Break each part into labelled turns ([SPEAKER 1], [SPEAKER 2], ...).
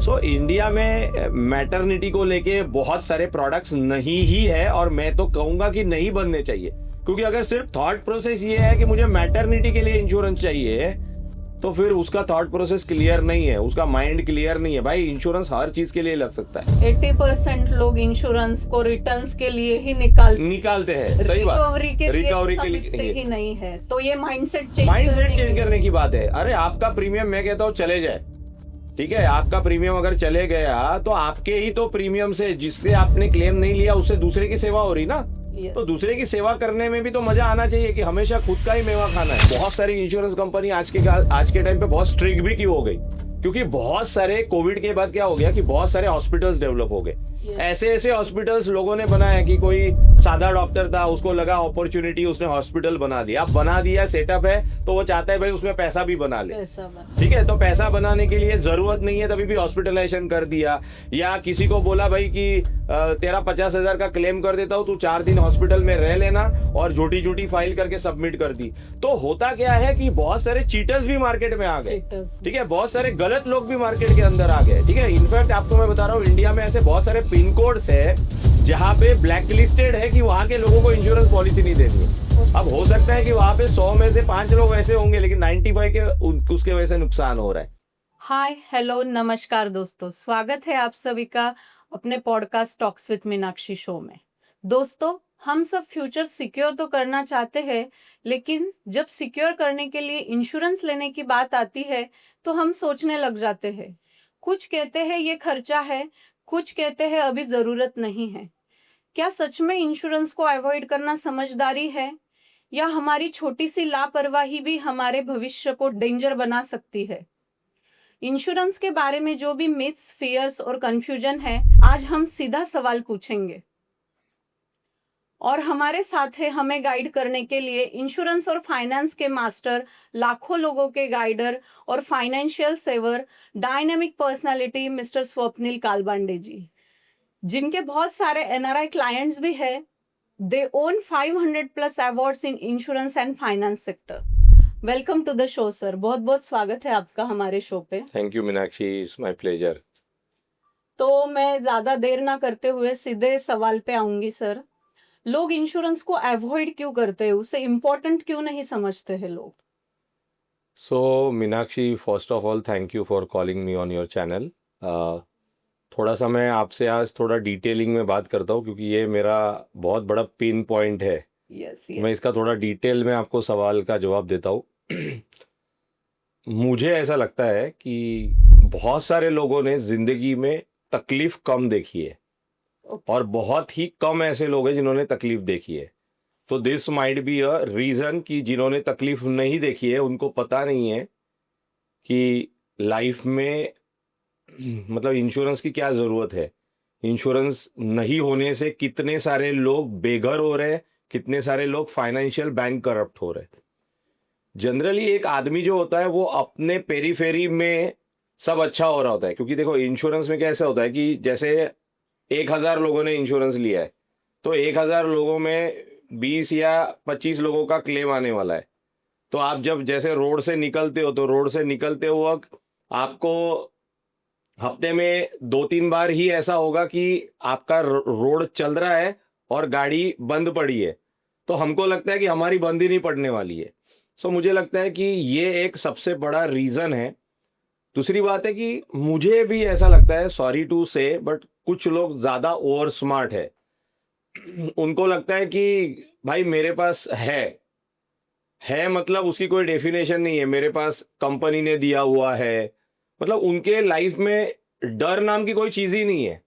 [SPEAKER 1] So India में maternity को लेके बहुत सारे प्रोडक्ट्स नहीं ही है, और मैं तो कहूंगा कि नहीं बनने चाहिए, क्योंकि अगर सिर्फ थॉट प्रोसेस ये है कि मुझे मैटरनिटी के लिए इंश्योरेंस चाहिए, तो फिर उसका थॉट प्रोसेस क्लियर नहीं है, उसका माइंड क्लियर नहीं है। भाई इंश्योरेंस हर चीज के लिए लग सकता है।
[SPEAKER 2] 80% लोग इंश्योरेंस को रिटर्न्स के लिए ही
[SPEAKER 1] निकालते हैं, सही बात।
[SPEAKER 2] रिकवरी के
[SPEAKER 1] रिकवरी
[SPEAKER 2] लिए
[SPEAKER 1] के
[SPEAKER 2] समझते
[SPEAKER 1] लिए
[SPEAKER 2] ही नहीं है। तो ये माइंडसेट
[SPEAKER 1] चेंज करने की बात है। अरे आपका प्रीमियम मैं कहता हूँ चले जाए, ठीक है, आपका प्रीमियम अगर चले गया तो आपके ही तो प्रीमियम से, जिससे आपने क्लेम नहीं लिया उससे दूसरे की सेवा हो रही ना। तो दूसरे की सेवा करने में भी तो मजा आना चाहिए, कि हमेशा खुद का ही मेवा खाना है। बहुत सारी इंश्योरेंस कंपनी आज के टाइम पे बहुत स्ट्रिक्ट भी क्यों हो गई, क्योंकि बहुत सारे कोविड के बाद क्या हो गया कि बहुत सारे हॉस्पिटल्स डेवलप हो गए। ऐसे ऐसे हॉस्पिटल्स लोगों ने बनाया कि कोई सादा डॉक्टर था, उसको लगा अपॉर्चुनिटी, उसने हॉस्पिटल बना दिया। अब बना दिया, सेटअप है, तो वो चाहता है भाई उसमें पैसा भी बना ले। ठीक है, तो पैसा बनाने के लिए जरूरत नहीं है तभी भी हॉस्पिटलाइजेशन कर दिया, या किसी को बोला भाई कि तेरा 50,000 का क्लेम कर देता हूँ, तू 4 दिन हॉस्पिटल में रह लेना, और झूठी झूठी फाइल करके सबमिट कर दी। तो होता क्या है कि बहुत सारे चीटर्स भी मार्केट में आ गए, ठीक है, बहुत सारे गलत लोग भी मार्केट के अंदर आ गए, ठीक है। इनफैक्ट आपको मैं बता रहा हूँ, इंडिया में ऐसे बहुत सारे पिन कोड्स है जहाँ पे ब्लैक लिस्टेड है कि वहां के लोगों को इंश्योरेंस पॉलिसी नहीं देनी है। अब हो सकता है कि वहां पे 100 में से 5 लोग ऐसे होंगे, लेकिन 95 के उसके वजह से नुकसान हो रहा है।
[SPEAKER 2] हाय, हेलो, नमस्कार दोस्तों, स्वागत है आप सभी का अपने podcast talks with Meenakshi show में। दोस्तों, हम सब फ्यूचर सिक्योर तो करना चाहते हैं, लेकिन जब सिक्योर करने के लिए इंश्योरेंस लेने की बात आती है तो हम सोचने लग जाते हैं। कुछ कहते हैं ये खर्चा है, कुछ कहते हैं अभी जरूरत नहीं है। क्या सच में इंश्योरेंस को अवॉइड करना समझदारी है, या हमारी छोटी सी लापरवाही भी हमारे भविष्य को डेंजर बना सकती है? इंश्योरेंस के बारे में जो भी मिथ्स, फियर्स और कंफ्यूजन है, आज हम सीधा सवाल पूछेंगे। और हमारे साथ है हमें गाइड करने के लिए इंश्योरेंस और फाइनेंस के मास्टर, लाखों लोगों के गाइडर और financial saver, dynamic personality mister Swapnil Kalbande ji, जिनके बहुत सारे एनआरआई क्लाइंट्स भी है। They own 500+ awards in insurance and finance sector. Welcome to the show sir, बहुत बहुत स्वागत है आपका हमारे शो पे।
[SPEAKER 1] Thank you Meenakshi, it's my pleasure.
[SPEAKER 2] तो मैं ज्यादा देर ना करते हुए सीधे सवाल पे आऊंगी सर। लोग इंश्योरेंस को अवॉइड क्यों करते हैं, उसे इम्पोर्टेंट क्यों नहीं समझते हैं लोग?
[SPEAKER 1] So Meenakshi, first of all thank you for calling me on your channel. थोड़ा सा मैं आपसे आज थोड़ा डिटेलिंग में बात करता हूँ, क्योंकि ये मेरा बहुत बड़ा पिन पॉइंट है। मैं इसका थोड़ा डिटेल में आपको सवाल का जवाब देता हूँ। मुझे ऐसा लगता है कि बहुत सारे लोगों ने जिंदगी में तकलीफ कम देखी है, और बहुत ही कम ऐसे लोग हैं जिन्होंने तकलीफ देखी है। तो this might be a reason कि जिन्होंने तकलीफ नहीं देखी है उनको पता नहीं है कि लाइफ में मतलब इंश्योरेंस की क्या जरूरत है। इंश्योरेंस नहीं होने से कितने सारे लोग बेघर हो रहे हैं, कितने सारे लोग फाइनेंशियल बैंक करप्ट हो रहे हैं। जनरली एक आदमी जो होता है वो अपने पेरीफेरी में सब अच्छा हो रहा होता है, क्योंकि देखो इंश्योरेंस में कैसा होता है कि जैसे 1,000 लोगों ने इंश्योरेंस लिया है, तो 1,000 लोगों में 20 या 25 लोगों का क्लेम आने वाला है। तो आप जब जैसे रोड से निकलते हो, तो रोड से निकलते वक्त आपको हफ्ते में 2-3 बार ही ऐसा होगा कि आपका रोड चल रहा है और गाड़ी बंद पड़ी है, तो हमको लगता है कि हमारी बंद ही नहीं पड़ने वाली है। सो मुझे लगता है कि ये एक सबसे बड़ा रीज़न है। दूसरी बात है कि मुझे भी ऐसा लगता है, सॉरी टू से, बट कुछ लोग ज़्यादा ओवर स्मार्ट है। उनको लगता है कि भाई मेरे पास है मतलब उसकी कोई डेफिनेशन नहीं है, मेरे पास कंपनी ने दिया हुआ है, मतलब उनके लाइफ में डर नाम की कोई चीज़ ही नहीं है।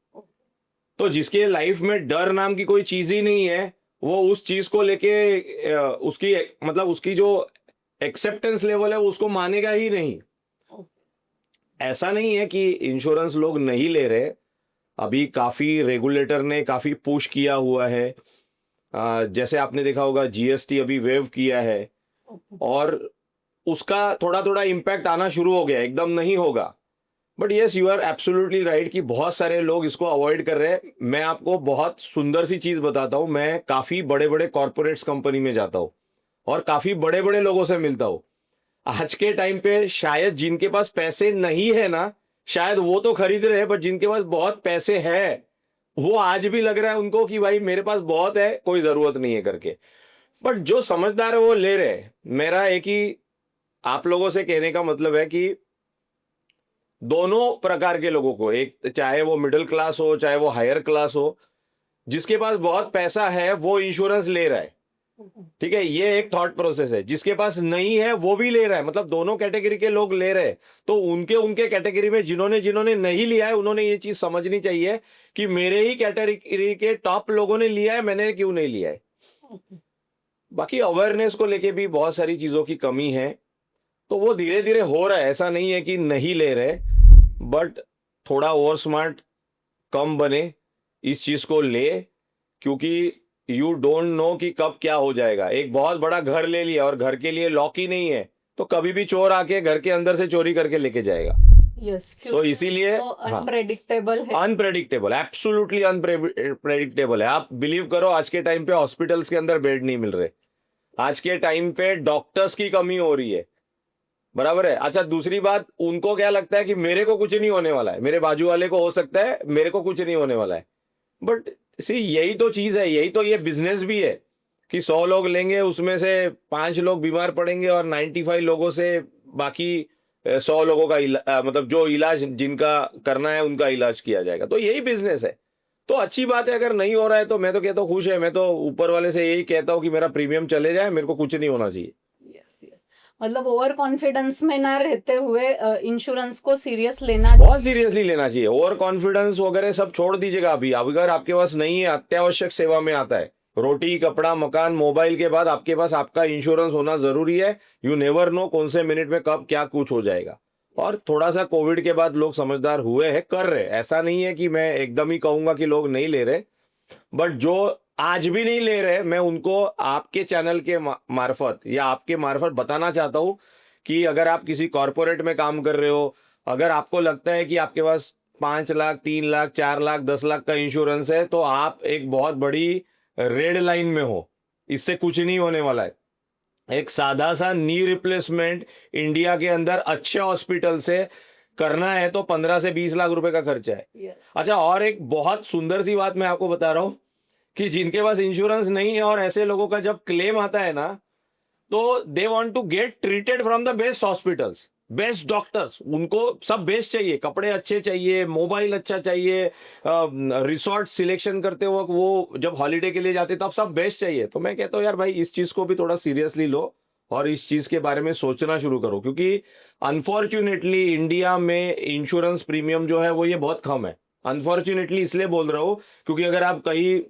[SPEAKER 1] तो जिसके लाइफ में डर नाम की कोई चीज़ ही नहीं है, वो उस चीज़ को लेके उसकी मतलब उसकी जो एक्सेप्टेंस लेवल है उसको मानेगा ही नहीं। ऐसा नहीं है कि इंश्योरेंस लोग नहीं ले रहे, अभी काफ़ी रेगुलेटर ने काफ़ी पुश किया हुआ है। जैसे आपने देखा होगा जीएसटी अभी वेव किया है, और उसका थोड़ा थोड़ा इम्पैक्ट आना शुरू हो गया, एकदम नहीं होगा। But yes, you are absolutely right कि बहुत सारे लोग इसको अवॉइड कर रहे हैं। मैं आपको बहुत सुंदर सी चीज़ बताता हूँ, मैं काफ़ी बड़े बड़े कॉरपोरेट्स कंपनी में जाता हूँ और काफ़ी बड़े बड़े लोगों से मिलता हूँ। आज के टाइम पे शायद जिनके पास पैसे नहीं है ना, शायद वो तो खरीद रहे हैं, बट जिनके पास बहुत पैसे है वो आज भी लग रहा है उनको कि भाई मेरे पास बहुत है, कोई जरूरत नहीं है करके। बट जो समझदार है वो ले रहे हैं। मेरा एक ही आप लोगों से कहने का मतलब है कि दोनों प्रकार के लोगों को, एक चाहे वो मिडिल क्लास हो चाहे वो हायर क्लास हो, जिसके पास बहुत पैसा है वो इंश्योरेंस ले रहा है, ठीक है, ये एक थॉट प्रोसेस है। जिसके पास नहीं है वो भी ले रहा है, मतलब दोनों कैटेगरी के लोग ले रहे हैं। तो उनके उनके कैटेगरी में जिन्होंने जिन्होंने नहीं लिया है उन्होंने ये चीज समझनी चाहिए कि मेरे ही कैटेगरी के टॉप लोगों ने लिया है, मैंने क्यों नहीं लिया है। बाकी अवेयरनेस को लेके भी बहुत सारी चीजों की कमी है, तो वो धीरे धीरे हो रहा है, ऐसा नहीं है कि नहीं ले रहे, बट थोड़ा ओवर स्मार्ट कम बने, इस चीज को ले, क्योंकि यू डोंट नो कि कब क्या हो जाएगा। एक बहुत बड़ा घर ले लिया और घर के लिए लॉक ही नहीं है, तो कभी भी चोर आके घर के अंदर से चोरी करके लेके जाएगा।
[SPEAKER 2] यस,
[SPEAKER 1] सो इसीलिए
[SPEAKER 2] अनप्रेडिक्टेबल है,
[SPEAKER 1] अनप्रेडिक्टेबल, एब्सोल्युटली अनप्रेडिक्टेबल है। आप बिलीव करो आज के टाइम पे हॉस्पिटल्स के अंदर बेड नहीं मिल रहे, आज के टाइम पे डॉक्टर्स की कमी हो रही है, बराबर है। अच्छा, दूसरी बात, उनको क्या लगता है कि मेरे को कुछ नहीं होने वाला है, मेरे बाजू वाले को हो सकता है, मेरे को कुछ नहीं होने वाला है। बट सी यही तो चीज है, यही तो ये बिजनेस भी है कि 100 लोग लेंगे, उसमें से 5 लोग बीमार पड़ेंगे और 95 लोगों से बाकी 100 लोगों का मतलब जो इलाज जिनका करना है उनका इलाज किया जाएगा। तो यही बिजनेस है। तो अच्छी बात है, अगर नहीं हो रहा है तो मैं तो कहता हूँ खुश है। मैं तो ऊपर वाले से यही कहता हूँ कि मेरा प्रीमियम चले जाए, मेरे को कुछ नहीं होना चाहिए।
[SPEAKER 2] मतलब ओवर कॉन्फिडेंस में ना रहते हुए इंश्योरेंस को सीरियस लेना,
[SPEAKER 1] बहुत सीरियसली लेना चाहिए। ओवर कॉन्फिडेंस वगैरह सब छोड़ दीजिएगा। अभी अगर आपके पास नहीं है, अत्यावश्यक सेवा में आता है, रोटी कपड़ा मकान मोबाइल के बाद आपके पास आपका इंश्योरेंस होना जरूरी है। यू नेवर नो कौन से मिनट में कब क्या कुछ हो जाएगा। और थोड़ा सा कोविड के बाद लोग समझदार हुए हैं, कर रहे। ऐसा नहीं है कि मैं एकदम ही कहूंगा कि लोग नहीं ले रहे, बट जो आज भी नहीं ले रहे, मैं उनको आपके चैनल के मार्फत या आपके मार्फत बताना चाहता हूं कि अगर आप किसी कॉर्पोरेट में काम कर रहे हो, अगर आपको लगता है कि आपके पास 5 लाख 3 लाख 4 लाख 10 लाख का इंश्योरेंस है, तो आप एक बहुत बड़ी रेड लाइन में हो, इससे कुछ नहीं होने वाला है। एक सादा सा नी रिप्लेसमेंट इंडिया के अंदर अच्छे हॉस्पिटल से करना है तो 15 से 20 लाख रुपए का खर्चा है। अच्छा, और एक बहुत सुंदर सी बात मैं आपको बता रहा हूं कि जिनके पास इंश्योरेंस नहीं है और ऐसे लोगों का जब क्लेम आता है ना, तो they want to get treated from the best hospitals, best doctors. उनको सब बेस्ट चाहिए, कपड़े अच्छे चाहिए, मोबाइल अच्छा चाहिए, रिसोर्ट सिलेक्शन करते वक्त वो जब हॉलीडे के लिए जाते तब सब बेस्ट चाहिए। तो मैं कहता हूँ यार भाई, इस चीज को भी थोड़ा सीरियसली लो और इस चीज के बारे में सोचना शुरू करो, क्योंकि अनफॉर्चुनेटली इंडिया में इंश्योरेंस प्रीमियम जो है वो ये बहुत कम है। अनफॉर्चुनेटली इसलिए बोल रहा हूँ क्योंकि अगर आप कहीं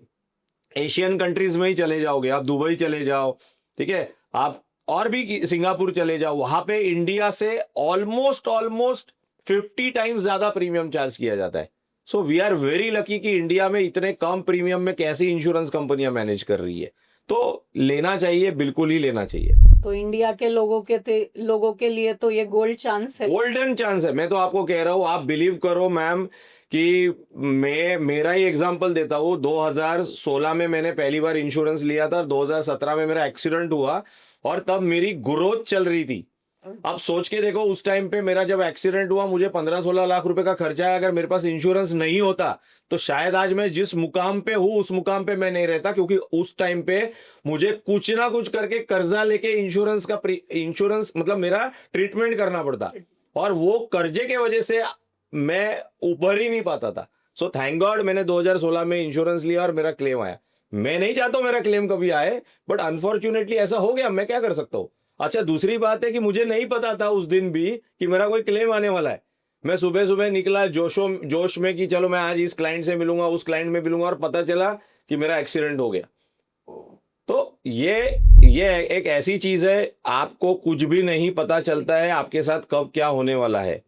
[SPEAKER 1] एशियन कंट्रीज में ही चले जाओगे, आप दुबई चले जाओ, ठीक है, आप और भी सिंगापुर चले जाओ, वहां पे इंडिया से ऑलमोस्ट 50 टाइम्स ज्यादा प्रीमियम चार्ज किया जाता है। So we are very lucky कि इंडिया में इतने कम प्रीमियम में कैसी इंश्योरेंस कंपनियां मैनेज कर रही है। तो लेना चाहिए, बिल्कुल ही लेना चाहिए।
[SPEAKER 2] तो इंडिया के लोगों के लिए तो ये गोल्ड चांस है,
[SPEAKER 1] गोल्डन चांस है। मैं तो आपको कह रहा हूँ, आप बिलीव करो मैम कि मैं मेरा ही एग्जांपल देता हूँ। 2016 में मैंने पहली बार इंश्योरेंस लिया था, 2017 में मेरा एक्सीडेंट हुआ और तब मेरी ग्रोथ चल रही थी। अब सोच के देखो, उस टाइम पे मेरा जब एक्सीडेंट हुआ मुझे 15-16 लाख रुपए का खर्चा है। अगर मेरे पास इंश्योरेंस नहीं होता तो शायद आज मैं जिस मुकाम पे हूं उस मुकाम पे मैं नहीं रहता, क्योंकि उस टाइम पे मुझे कुछ ना कुछ करके कर्जा लेके इंश्योरेंस मतलब मेरा ट्रीटमेंट करना पड़ता, और वो कर्जे के वजह से मैं ऊपर ही नहीं पाता था। सो थैंक गॉड मैंने 2016 में इंश्योरेंस लिया और मेरा क्लेम आया। मैं नहीं चाहता हूं मेरा क्लेम कभी आए, बट अनफॉर्चुनेटली ऐसा हो गया, मैं क्या कर सकता हूं। अच्छा, दूसरी बात है कि मुझे नहीं पता था उस दिन भी कि मेरा कोई क्लेम आने वाला है। मैं सुबह सुबह निकला जोश में कि चलो मैं आज इस क्लाइंट से मिलूंगा, उस क्लाइंट में मिलूंगा, और पता चला कि मेरा एक्सीडेंट हो गया। तो ये एक ऐसी चीज है, आपको कुछ भी नहीं पता चलता है आपके साथ कब क्या होने वाला है।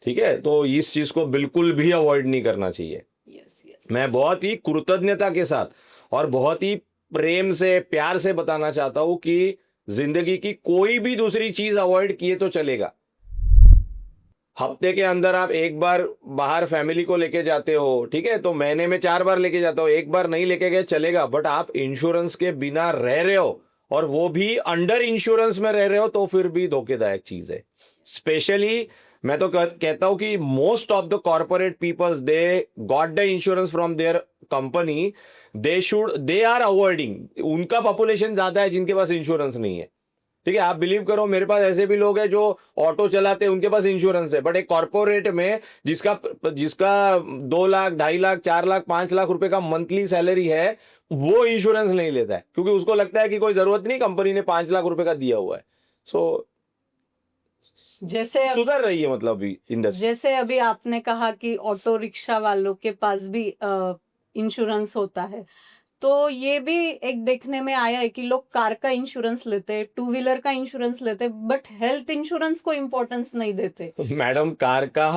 [SPEAKER 1] ठीक है, तो इस चीज को बिल्कुल भी अवॉइड नहीं करना चाहिए। मैं बहुत ही कृतज्ञता के साथ और बहुत ही प्रेम से प्यार से बताना चाहता हूं कि जिंदगी की कोई भी दूसरी चीज अवॉइड किए तो चलेगा। हफ्ते के अंदर आप एक बार बाहर फैमिली को लेके जाते हो, ठीक है, तो महीने में 4 बार लेके जाते हो, एक बार नहीं लेके गए चलेगा, बट आप इंश्योरेंस के बिना रह रहे हो और वो भी अंडर इंश्योरेंस में रह रहे हो, तो फिर भी धोखेदायक चीज है। स्पेशली मैं तो कहता हूँ कि most of the corporate peoples they got the insurance from their company, they are avoiding. उनका पॉपुलेशन ज्यादा है जिनके पास इंश्योरेंस नहीं है। ठीक है, आप बिलीव करो, मेरे पास ऐसे भी लोग हैं जो ऑटो चलाते हैं, उनके पास इंश्योरेंस है, बट एक कॉर्पोरेट में जिसका जिसका 2 लाख 2.5 लाख 4 लाख 5 लाख रुपए का मंथली सैलरी है, वो इंश्योरेंस नहीं लेता है, क्योंकि उसको लगता है कि कोई जरूरत नहीं, कंपनी ने 5 लाख रुपए का दिया हुआ है। सो
[SPEAKER 2] जैसे
[SPEAKER 1] सुधर रही है मतलब इंडस्ट्री।
[SPEAKER 2] जैसे अभी आपने कहा कि ऑटो रिक्शा वालों के पास भी इंश्योरेंस होता है, तो ये भी एक देखने में आया है कि लोग कार का इंश्योरेंस लेते हैं, 2 व्हीलर का इंश्योरेंस लेते हैं, बट हेल्थ इंश्योरेंस को इम्पोर्टेंस नहीं देते।
[SPEAKER 1] मैडम, कार का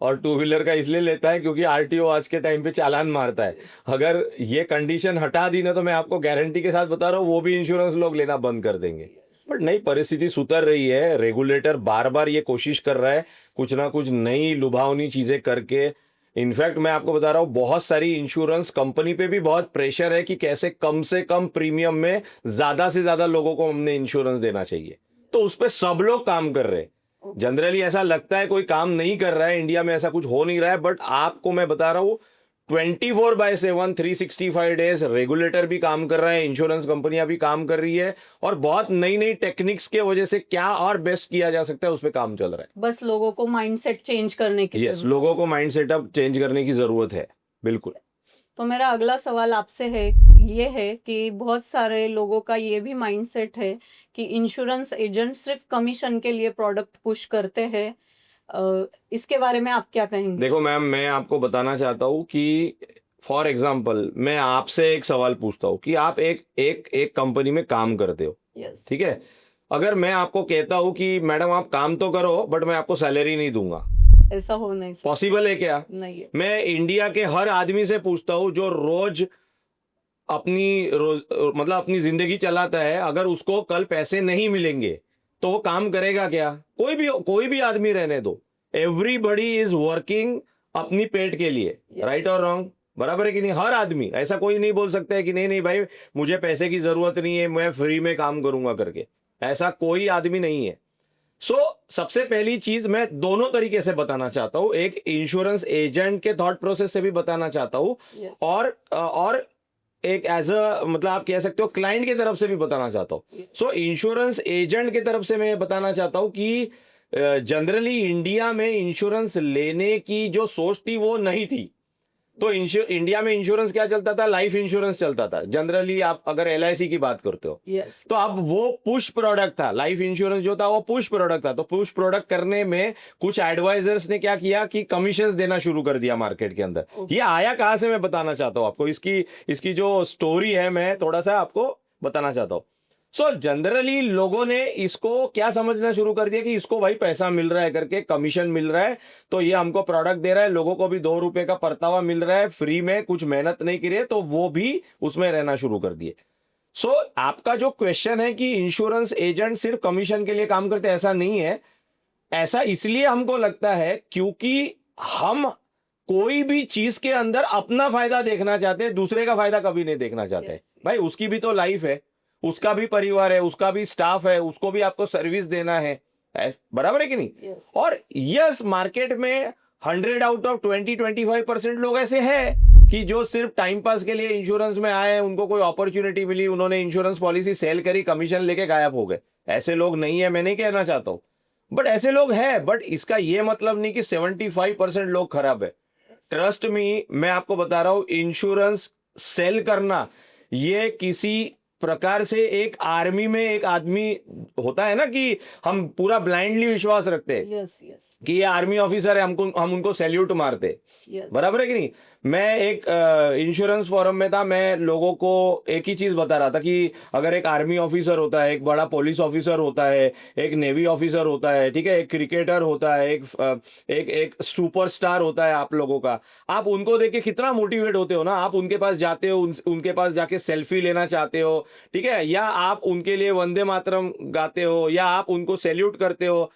[SPEAKER 1] और 2 व्हीलर का इसलिए लेता है क्योंकि आरटीओ आज के टाइम पे चालान मारता है। अगर ये कंडीशन हटा दी ना, तो मैं आपको गारंटी के साथ बता रहा हूँ, वो भी इंश्योरेंस लोग लेना बंद कर देंगे। बट नई परिस्थिति सुधर रही है, रेगुलेटर बार बार ये कोशिश कर रहा है कुछ ना कुछ नई लुभावनी चीजें करके। इनफैक्ट मैं आपको बता रहा हूँ, बहुत सारी इंश्योरेंस कंपनी पे भी बहुत प्रेशर है कि कैसे कम से कम प्रीमियम में ज्यादा से ज्यादा लोगों को हमने इंश्योरेंस देना चाहिए। तो उस पर सब लोग काम कर रहे हैं। जनरली ऐसा लगता है कोई काम नहीं कर रहा है, इंडिया में ऐसा कुछ हो नहीं रहा है, बट आपको मैं बता रहा हूँ 24/7 365 डेज रेगुलेटर भी काम कर रहा है, इंश्योरेंस कंपनियां भी काम कर रही है, और बहुत नई नई टेक्निक्स के वजह से क्या और बेस्ट किया जा सकता है उस पर काम चल रहा है।
[SPEAKER 2] बस लोगों को माइंडसेट चेंज करने की
[SPEAKER 1] यस, लोगों को माइंड सेटअप चेंज करने की जरूरत है, बिल्कुल।
[SPEAKER 2] तो मेरा अगला सवाल आपसे ये है कि बहुत सारे लोगों का ये भी माइंडसेट है कि इंश्योरेंस एजेंट सिर्फ कमीशन के लिए प्रोडक्ट पुश करते हैं। इसके बारे में आप क्या कहेंगे?
[SPEAKER 1] देखो मैम, मैं आपको बताना चाहता हूँ कि फॉर एग्जाम्पल मैं आपसे एक सवाल पूछता हूँ कि आप एक कंपनी में काम करते हो,
[SPEAKER 2] यस,
[SPEAKER 1] ठीक है। अगर मैं आपको कहता हूँ कि मैडम आप काम तो करो बट मैं आपको सैलरी नहीं दूंगा,
[SPEAKER 2] ऐसा हो नहीं सकता।
[SPEAKER 1] पॉसिबल है क्या?
[SPEAKER 2] नहीं है।
[SPEAKER 1] मैं इंडिया के हर आदमी से पूछता हूँ जो रोज मतलब अपनी जिंदगी चलाता है, अगर उसको कल पैसे नहीं मिलेंगे तो वो काम करेगा क्या? कोई भी आदमी रहने दो, एवरीबडी इज वर्किंग अपनी पेट के लिए, राइट और रॉन्ग, बराबर है कि नहीं? हर आदमी, ऐसा कोई नहीं बोल सकता है कि नहीं नहीं भाई मुझे पैसे की जरूरत नहीं है, मैं फ्री में काम करूंगा करके, ऐसा कोई आदमी नहीं है। सबसे पहली चीज मैं दोनों तरीके से बताना चाहता हूं, एक इंश्योरेंस एजेंट के थॉट प्रोसेस से भी बताना चाहता हूं, और एक एज अ मतलब आप कह सकते हो क्लाइंट की तरफ से भी बताना चाहता हूँ। इंश्योरेंस एजेंट की तरफ से मैं बताना चाहता हूँ कि जनरली इंडिया में इंश्योरेंस लेने की जो सोच थी वो नहीं थी। तो इंडिया में इंश्योरेंस क्या चलता था? लाइफ इंश्योरेंस चलता था जनरली। आप अगर LIC की बात करते हो, तो अब वो पुश प्रोडक्ट था, लाइफ इंश्योरेंस जो था वो पुश प्रोडक्ट था। तो पुश प्रोडक्ट करने में कुछ एडवाइजर्स ने क्या किया कि कमीशंस देना शुरू कर दिया मार्केट के अंदर। ये आया कहां से मैं बताना चाहता हूं आपको, इसकी जो स्टोरी है मैं थोड़ा सा आपको बताना चाहता हूं। जनरली लोगों ने इसको क्या समझना शुरू कर दिया कि इसको भाई पैसा मिल रहा है करके, कमीशन मिल रहा है, तो ये हमको प्रोडक्ट दे रहा है, लोगों को भी 2 रुपए का परतावा मिल रहा है फ्री में, कुछ मेहनत नहीं की रही है, तो वो भी उसमें रहना शुरू कर दिए। आपका जो क्वेश्चन है कि इंश्योरेंस एजेंट सिर्फ कमीशन के लिए काम करते, ऐसा नहीं है। ऐसा इसलिए हमको लगता है क्योंकि हम कोई भी चीज के अंदर अपना फायदा देखना चाहते हैं, दूसरे का फायदा कभी नहीं देखना चाहते। भाई उसकी भी तो लाइफ है, उसका भी परिवार है, उसका भी स्टाफ है, उसको भी आपको सर्विस देना है, बराबर है कि नहीं? और यस, मार्केट में 100 आउट ऑफ 20-25% लोग ऐसे हैं कि जो सिर्फ टाइम पास के लिए इंश्योरेंस में आए हैं, उनको कोई अपॉर्चुनिटी मिली, उन्होंने इंश्योरेंस पॉलिसी सेल करी, कमीशन लेके गायब हो गए। ऐसे लोग नहीं है, मैं नहीं कहना चाहता हूं, बट ऐसे लोग हैं। बट इसका यह मतलब नहीं कि 75% लोग खराब है। ट्रस्ट मी, मैं आपको बता रहा हूं, इंश्योरेंस सेल करना ये किसी प्रकार से एक आर्मी में एक आदमी होता है ना कि हम पूरा ब्लाइंडली विश्वास रखते हैं कि ये आर्मी ऑफिसर है, हम उनको सैल्यूट मारते, बराबर है कि नहीं? मैं एक इंश्योरेंस फोरम में था, मैं लोगों को एक ही चीज बता रहा था कि अगर एक आर्मी ऑफिसर होता है, एक बड़ा पुलिस ऑफिसर होता है, एक नेवी ऑफिसर होता है, ठीक है, एक क्रिकेटर होता है, एक सुपरस्टार होता है आप लोगों का, आप उनको देख के कितना मोटिवेट होते हो ना, आप उनके पास जाते हो, उनके पास जाके सेल्फी लेना चाहते हो, ठीक है, या आप उनके लिए वंदे मातरम गाते हो, या आप उनको सैल्यूट करते हो।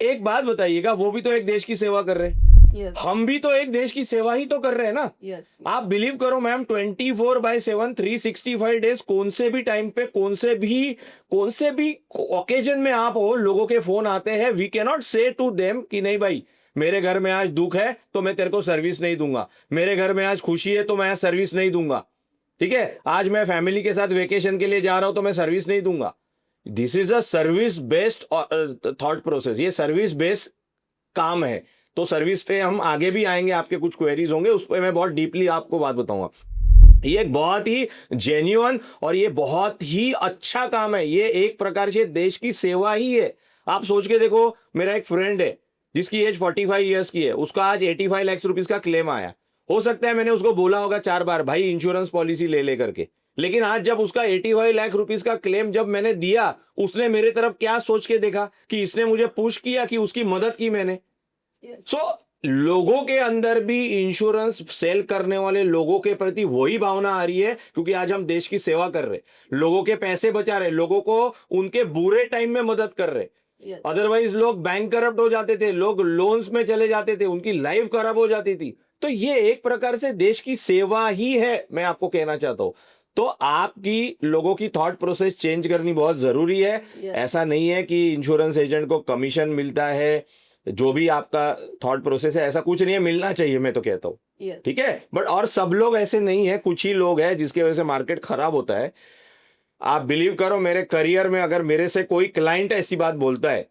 [SPEAKER 1] एक बात बताइएगा, वो भी तो एक देश की सेवा कर रहे हैं,
[SPEAKER 2] Yes.
[SPEAKER 1] हम भी तो एक देश की सेवा ही तो कर रहे हैं ना।
[SPEAKER 2] Yes.
[SPEAKER 1] आप बिलीव करो मैम, 24/7 365 डेज, कौन से भी टाइम पे, कौन से भी ओकेजन में आप हो, लोगों के फोन आते हैं। वी कैन नॉट से टू देम कि नहीं भाई, मेरे घर में आज दुख है तो मैं तेरे को सर्विस नहीं दूंगा, मेरे घर में आज खुशी है तो मैं आज सर्विस नहीं दूंगा, ठीक है, आज मैं फैमिली के साथ वेकेशन के लिए जा रहा हूं तो मैं सर्विस नहीं दूंगा। This is a service based thought process, ये सर्विस बेस्ड काम है। तो सर्विस पे हम आगे भी आएंगे, आपके कुछ क्वेरीज होंगे, उस पर मैं बहुत डीपली आपको बात बताऊंगा। ये एक बहुत ही जेन्युइन और ये बहुत ही अच्छा काम है, ये एक प्रकार से देश की सेवा ही है। आप सोच के देखो, मेरा एक फ्रेंड है जिसकी एज 45 ईयर्स की है, उसका आज 85 लाख रुपीस का क्लेम आया। हो सकता है मैंने उसको बोला होगा 4 बार भाई इंश्योरेंस पॉलिसी ले करके, लेकिन आज जब उसका 85 लाख रुपीस का क्लेम जब मैंने दिया, उसने मेरे तरफ क्या सोच के देखा कि इसने मुझे पुश किया कि उसकी मदद की मैंने। सो लोगों के अंदर भी इंश्योरेंस सेल करने वाले लोगों के प्रति वही भावना आ रही है, क्योंकि आज हम देश की सेवा कर रहे, लोगों के पैसे बचा रहे, लोगों को उनके बुरे टाइम में मदद कर रहे। अदरवाइज लोग बैंक करप्ट हो जाते थे, लोग लोन्स में चले जाते थे, उनकी लाइफ खराब हो जाती थी। तो ये एक प्रकार से देश की सेवा ही है, मैं आपको कहना चाहता हूं। तो आपकी लोगों की थॉट प्रोसेस चेंज करनी बहुत जरूरी है। ऐसा नहीं है कि इंश्योरेंस एजेंट को कमीशन मिलता है, जो भी आपका थॉट प्रोसेस है, ऐसा कुछ नहीं है, मिलना चाहिए, मैं तो कहता हूँ, ठीक है। बट और सब लोग ऐसे नहीं है, कुछ ही लोग हैं जिसकी वजह से मार्केट खराब होता है। आप बिलीव करो, मेरे करियर में अगर मेरे से कोई क्लाइंट ऐसी बात बोलता है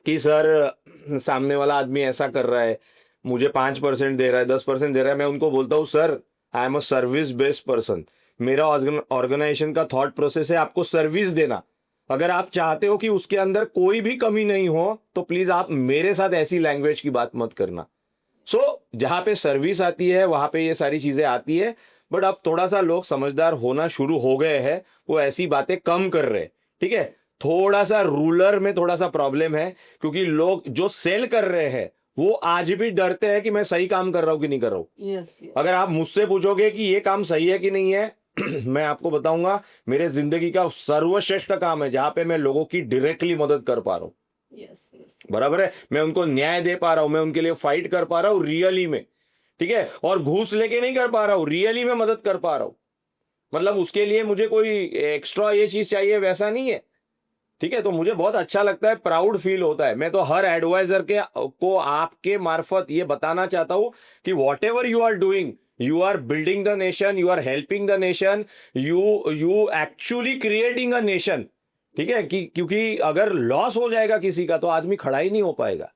[SPEAKER 1] कि सर सामने वाला आदमी ऐसा कर रहा है, मुझे 5% दे रहा है, 10% दे रहा है, मैं उनको बोलता हूँ sir I am a service based person, मेरा ऑर्गेनाइजेशन का थॉट प्रोसेस है आपको सर्विस देना। अगर आप चाहते हो कि उसके अंदर कोई भी कमी नहीं हो तो प्लीज आप मेरे साथ ऐसी लैंग्वेज की बात मत करना। जहां पे सर्विस आती है वहां पे ये सारी चीजें आती है। बट अब थोड़ा सा लोग समझदार होना शुरू हो गए हैं, वो ऐसी बातें कम कर रहे हैं, ठीक है। थोड़ा सा रूलर में थोड़ा सा प्रॉब्लम है, क्योंकि लोग जो सेल कर रहे हैं वो आज भी डरते हैं कि मैं सही काम कर रहा हूं कि नहीं कर रहा हूं। अगर आप मुझसे पूछोगे कि ये काम सही है कि नहीं है, मैं आपको बताऊंगा मेरे जिंदगी का सर्वश्रेष्ठ काम है जहां पे मैं लोगों की डायरेक्टली मदद कर पा रहा हूं। बराबर है, मैं उनको न्याय दे पा रहा हूं, मैं उनके लिए फाइट कर पा रहा हूं रियली में, ठीक है। और घूस लेके नहीं कर पा रहा हूं, रियली में मदद कर पा रहा हूं। मतलब उसके लिए मुझे कोई एक्स्ट्रा ये चीज चाहिए वैसा नहीं है, ठीक है। तो मुझे बहुत अच्छा लगता है, प्राउड फील होता है। मैं तो हर एडवाइजर को आपके मार्फत ये बताना चाहता हूं कि whatever you are doing, you are building the nation, you are helping the nation, you actually creating a nation, ठीक है। क्योंकि अगर लॉस हो जाएगा किसी का तो आदमी खड़ा ही नहीं हो पाएगा।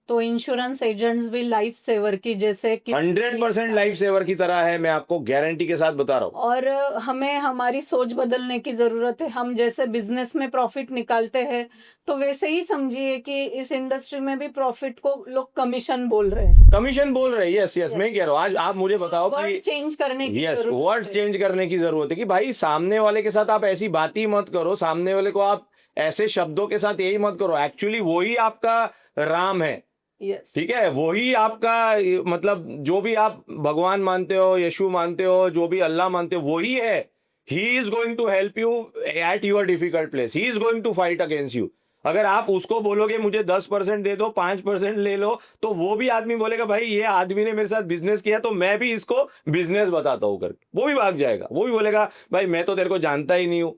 [SPEAKER 2] तो इंश्योरेंस एजेंट्स भी लाइफ सेवर की जैसे कि
[SPEAKER 1] 100% लाइफ सेवर की तरह है, मैं आपको गारंटी के साथ बता रहा हूँ।
[SPEAKER 2] और हमें हमारी सोच बदलने की जरूरत है। हम जैसे बिजनेस में प्रॉफिट निकालते हैं तो वैसे ही समझिए कि इस इंडस्ट्री में भी प्रॉफिट को लोग कमीशन बोल रहे हैं,
[SPEAKER 1] कमीशन बोल रहे हैं। यस मैं कह रहा हूँ, आज आप मुझे बताओ कि
[SPEAKER 2] चेंज करने की
[SPEAKER 1] यस वर्ड चेंज करने की जरूरत है कि भाई सामने वाले के साथ आप ऐसी बात ही मत करो, सामने वाले को आप ऐसे शब्दों के साथ यही मत करो। एक्चुअली वही आपका राम है, ठीक है। वही आपका मतलब जो भी आप भगवान मानते हो, यीशु मानते हो, जो भी अल्लाह मानते हो, वही है। He is going to help you at your difficult place, he is going to fight against you. अगर आप उसको बोलोगे मुझे 10% दे दो, 5% ले लो, तो वो भी आदमी बोलेगा भाई ये आदमी ने मेरे साथ बिजनेस किया तो मैं भी इसको बिजनेस बताता हूं करके, वो भी भाग जाएगा। वो भी बोलेगा भाई मैं तो तेरे को जानता ही नहीं हूं,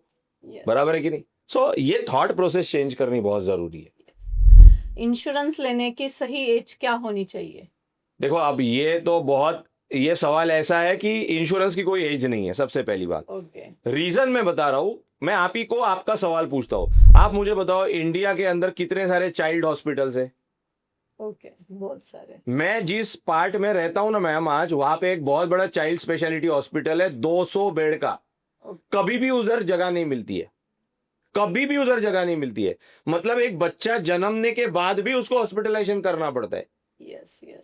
[SPEAKER 1] बराबर है कि नहीं। ये थॉट प्रोसेस चेंज करनी बहुत जरूरी है।
[SPEAKER 2] इंश्योरेंस लेने की सही एज क्या होनी चाहिए?
[SPEAKER 1] देखो अब ये सवाल ऐसा है कि इंश्योरेंस की कोई एज नहीं है, सबसे पहली बात। रीजन मैं बता रहा हूं, मैं आप ही को आपका सवाल पूछता हूं। आप मुझे बताओ इंडिया के अंदर कितने सारे चाइल्ड हॉस्पिटल्स है?
[SPEAKER 2] बहुत सारे।
[SPEAKER 1] मैं जिस पार्ट में रहता हूं ना मैम, आज वहां पे एक बहुत बड़ा चाइल्ड स्पेशलिटी हॉस्पिटल है, 200 बेड का। कभी भी उधर जगह नहीं मिलती है, कभी भी उधर जगह नहीं मिलती है। मतलब एक बच्चा जन्मने के बाद भी उसको हॉस्पिटलाइजेशन करना पड़ता है।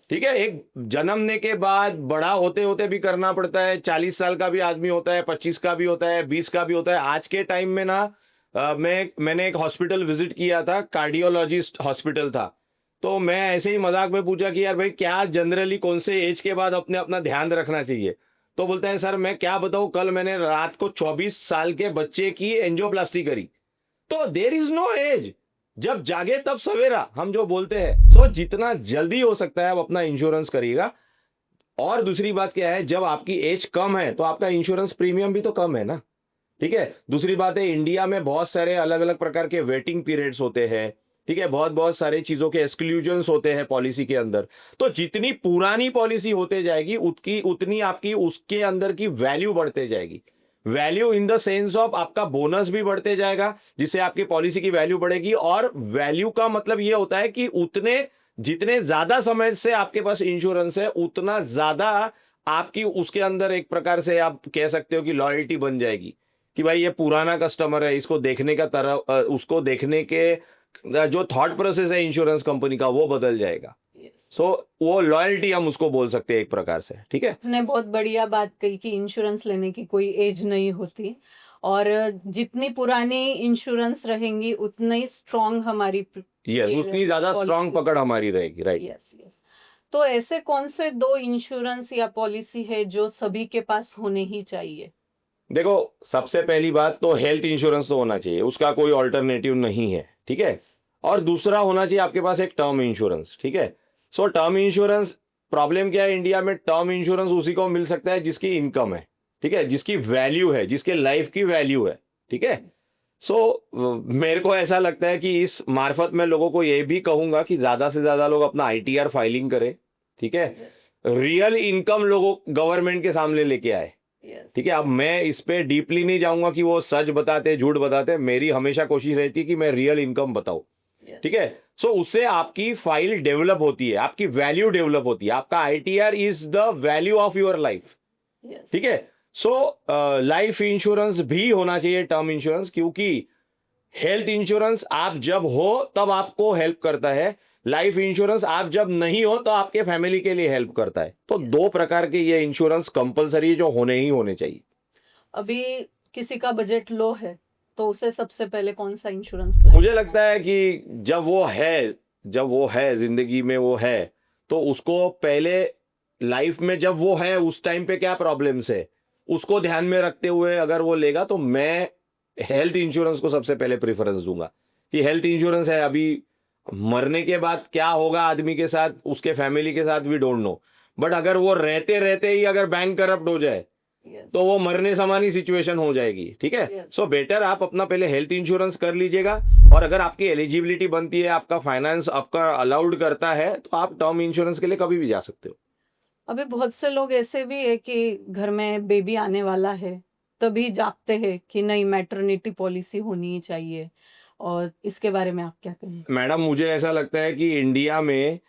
[SPEAKER 1] ठीक है, एक जन्मने के बाद बड़ा होते होते भी करना पड़ता है। 40 साल का भी आदमी होता है, 25 का भी होता है, 20 का भी होता है। आज के टाइम में ना मैंने एक हॉस्पिटल विजिट किया था, कार्डियोलॉजिस्ट हॉस्पिटल था। तो मैं ऐसे ही मजाक में पूछा कि यार भाई क्या जनरली कौन से एज के बाद अपना ध्यान रखना चाहिए? तो बोलते हैं सर मैं क्या बताऊं, कल मैंने रात को 24 साल के बच्चे की एंजियोप्लास्टी करी। तो देयर इज नो एज। जब जागे तब सवेरा, हम जो बोलते हैं। सो जितना जल्दी हो सकता है आप अपना इंश्योरेंस करिएगा। और दूसरी बात क्या है, जब आपकी एज कम है तो आपका इंश्योरेंस प्रीमियम भी तो कम है ना, ठीक है। दूसरी बात है, इंडिया में बहुत सारे अलग अलग प्रकार के वेटिंग पीरियड्स होते हैं, ठीक है, बहुत बहुत सारी चीजों के एक्सक्लूजन्स होते हैं पॉलिसी के अंदर। तो जितनी पुरानी पॉलिसी होते जाएगी उतनी आपकी उसके अंदर की वैल्यू बढ़ते जाएगी। Value in the sense of आपका बोनस भी बढ़ते जाएगा, जिससे आपकी पॉलिसी की वैल्यू बढ़ेगी। और वैल्यू का मतलब ये होता है कि जितने ज्यादा समय से आपके पास इंश्योरेंस है, उतना ज्यादा आपकी उसके अंदर एक प्रकार से आप कह सकते हो कि लॉयल्टी बन जाएगी, कि भाई ये पुराना कस्टमर है, इसको देखने का उसको देखने के जो थॉट प्रोसेस है इंश्योरेंस कंपनी का, वो बदल जाएगा। सो वो लॉयल्टी हम उसको बोल सकते हैं एक प्रकार से, ठीक है।
[SPEAKER 2] आपने बहुत बढ़िया बात कही कि इंश्योरेंस लेने की कोई एज नहीं होती, और जितनी पुरानी इंश्योरेंस रहेंगी उतनी स्ट्रांग हमारी
[SPEAKER 1] यस, उतनी ज्यादा स्ट्रांग पकड़ हमारी रहेगी, राइट।
[SPEAKER 2] Yes yes. तो ऐसे कौन से 2 इंश्योरेंस या पॉलिसी है जो सभी के पास होने ही चाहिए?
[SPEAKER 1] देखो, सबसे पहली बात तो हेल्थ इंश्योरेंस तो होना चाहिए, उसका कोई ऑल्टरनेटिव नहीं है, ठीक है। और दूसरा होना चाहिए आपके पास एक टर्म इंश्योरेंस, ठीक है। सो टर्म इंश्योरेंस, प्रॉब्लम क्या है इंडिया में, टर्म इंश्योरेंस उसी को मिल सकता है जिसकी इनकम है, ठीक है, जिसकी वैल्यू है, जिसके लाइफ की वैल्यू है, ठीक है। सो मेरे को ऐसा लगता है कि इस मार्फत में लोगों को ये भी कहूंगा कि ज्यादा से ज्यादा लोग अपना ITR फाइलिंग करें, ठीक है। रियल इनकम लोगों गवर्नमेंट के सामने लेके आए, ठीक है। अब मैं इस पे डीपली नहीं जाऊंगा कि वो सच बताते झूठ बताते, मेरी हमेशा कोशिश रहती है कि मैं रियल इनकम बताऊं, ठीक है। सो उससे आपकी फाइल डेवलप होती है, आपकी वैल्यू डेवलप होती है, आपका ITR is the value of your life, ठीक है। सो लाइफ इंश्योरेंस भी होना चाहिए, टर्म इंश्योरेंस, क्योंकि हेल्थ इंश्योरेंस आप जब हो तब आपको हेल्प करता है, लाइफ इंश्योरेंस आप जब नहीं हो तो आपके फैमिली के लिए हेल्प करता है। तो 2 प्रकार के ये इंश्योरेंस कंपलसरी है जो होने ही होने चाहिए।
[SPEAKER 2] अभी किसी का बजट लो है तो उसे सबसे पहले कौन सा इंश्योरेंस
[SPEAKER 1] मुझे लगता है कि जब वो है जिंदगी में वो है, तो उसको पहले लाइफ में जब वो है उस टाइम पे क्या प्रॉब्लम्स है उसको ध्यान में रखते हुए अगर वो लेगा, तो मैं हेल्थ इंश्योरेंस को सबसे पहले प्रेफरेंस दूंगा। कि हेल्थ इंश्योरेंस है, अभी मरने के बाद क्या होगा आदमी के साथ, उसके फैमिली के साथ, वी डोंट नो। बट अगर वो रहते रहते ही अगर बैंक करप्ट हो जाए तो वो मरने समानी सिचुएशन हो जाएगी, ठीक है। सो बेटर आप अपना पहले हेल्थ इंश्योरेंस कर लीजिएगा, और अगर आपकी एलिजिबिलिटी बनती है, आपका फाइनेंस आपका अलाउड करता है, तो आप टर्म इंश्योरेंस के लिए कभी भी जा सकते हो।
[SPEAKER 2] अभी बहुत से लोग ऐसे भी है कि घर में बेबी आने वाला है तभी जागते हैं कि नहीं मैटरनिटी पॉलिसी होनी ही चाहिए, और इसके बारे में आप क्या कहेंगे?
[SPEAKER 1] मैडम, मुझे ऐसा लगता है कि इंडिया में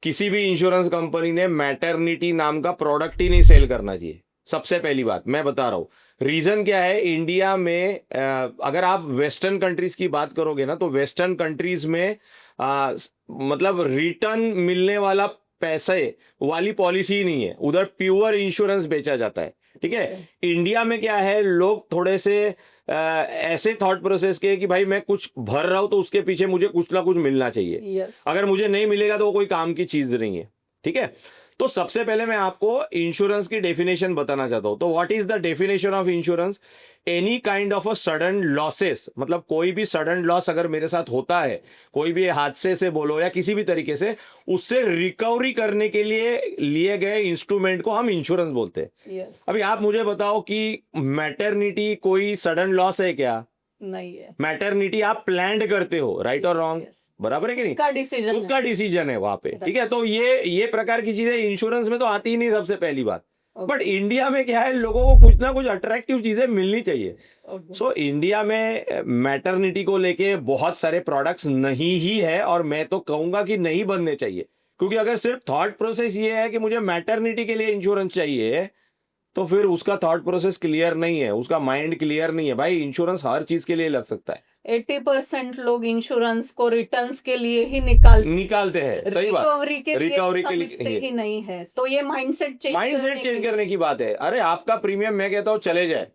[SPEAKER 1] किसी भी इंश्योरेंस कंपनी ने मैटरनिटी नाम का प्रोडक्ट ही नहीं सेल करना चाहिए। सबसे पहली बात मैं बता रहा हूँ, रीजन क्या है। इंडिया में अगर आप वेस्टर्न कंट्रीज की बात करोगे ना, तो वेस्टर्न कंट्रीज में मतलब रिटर्न मिलने वाला पैसे वाली पॉलिसी ही नहीं है, उधर प्योर इंश्योरेंस बेचा जाता है, ठीक है। इंडिया में क्या है, लोग थोड़े से ऐसे थॉट प्रोसेस के कि भाई मैं कुछ भर रहा हूं तो उसके पीछे मुझे कुछ ना कुछ मिलना चाहिए। अगर मुझे नहीं मिलेगा तो वो कोई काम की चीज नहीं है, ठीक है। तो सबसे पहले मैं आपको इंश्योरेंस की डेफिनेशन बताना चाहता हूं। तो what is the definition of insurance? Any kind of a sudden losses, मतलब कोई भी सडन लॉस अगर मेरे साथ होता है, कोई भी हादसे से बोलो या किसी भी तरीके से, उससे रिकवरी करने के लिए लिए गए इंस्ट्रूमेंट को हम इंश्योरेंस बोलते हैं। अभी आप मुझे बताओ कि मैटरनिटी कोई सडन लॉस है क्या?
[SPEAKER 2] नहीं है।
[SPEAKER 1] मैटरनिटी आप प्लान करते हो, राइट और रॉन्ग, बराबर है कि नहीं? खुद का डिसीजन है वहां पे, ठीक है। तो ये प्रकार की चीजें इंश्योरेंस में तो आती ही नहीं, सबसे पहली बात। बट इंडिया में क्या है, लोगों को कुछ ना कुछ अट्रैक्टिव चीजें मिलनी चाहिए। सो इंडिया में मैटरनिटी को लेके बहुत सारे प्रोडक्ट्स नहीं ही है, और मैं तो कहूंगा कि नहीं बनने चाहिए। क्योंकि अगर सिर्फ थॉट प्रोसेस ये है कि मुझे मैटरनिटी के लिए इंश्योरेंस चाहिए, तो फिर उसका थॉट प्रोसेस क्लियर नहीं है, उसका माइंड क्लियर नहीं है। भाई इंश्योरेंस हर चीज के लिए लग सकता है।
[SPEAKER 2] 80% लोग इंश्योरेंस को रिटर्न्स के लिए ही
[SPEAKER 1] निकालते हैं, सही बात।
[SPEAKER 2] रिकवरी के
[SPEAKER 1] रिकवरी के
[SPEAKER 2] लिए
[SPEAKER 1] लिए
[SPEAKER 2] ही नहीं है। तो ये माइंडसेट
[SPEAKER 1] चेंज करने की बात है। अरे आपका प्रीमियम मैं कहता हूँ चले जाए,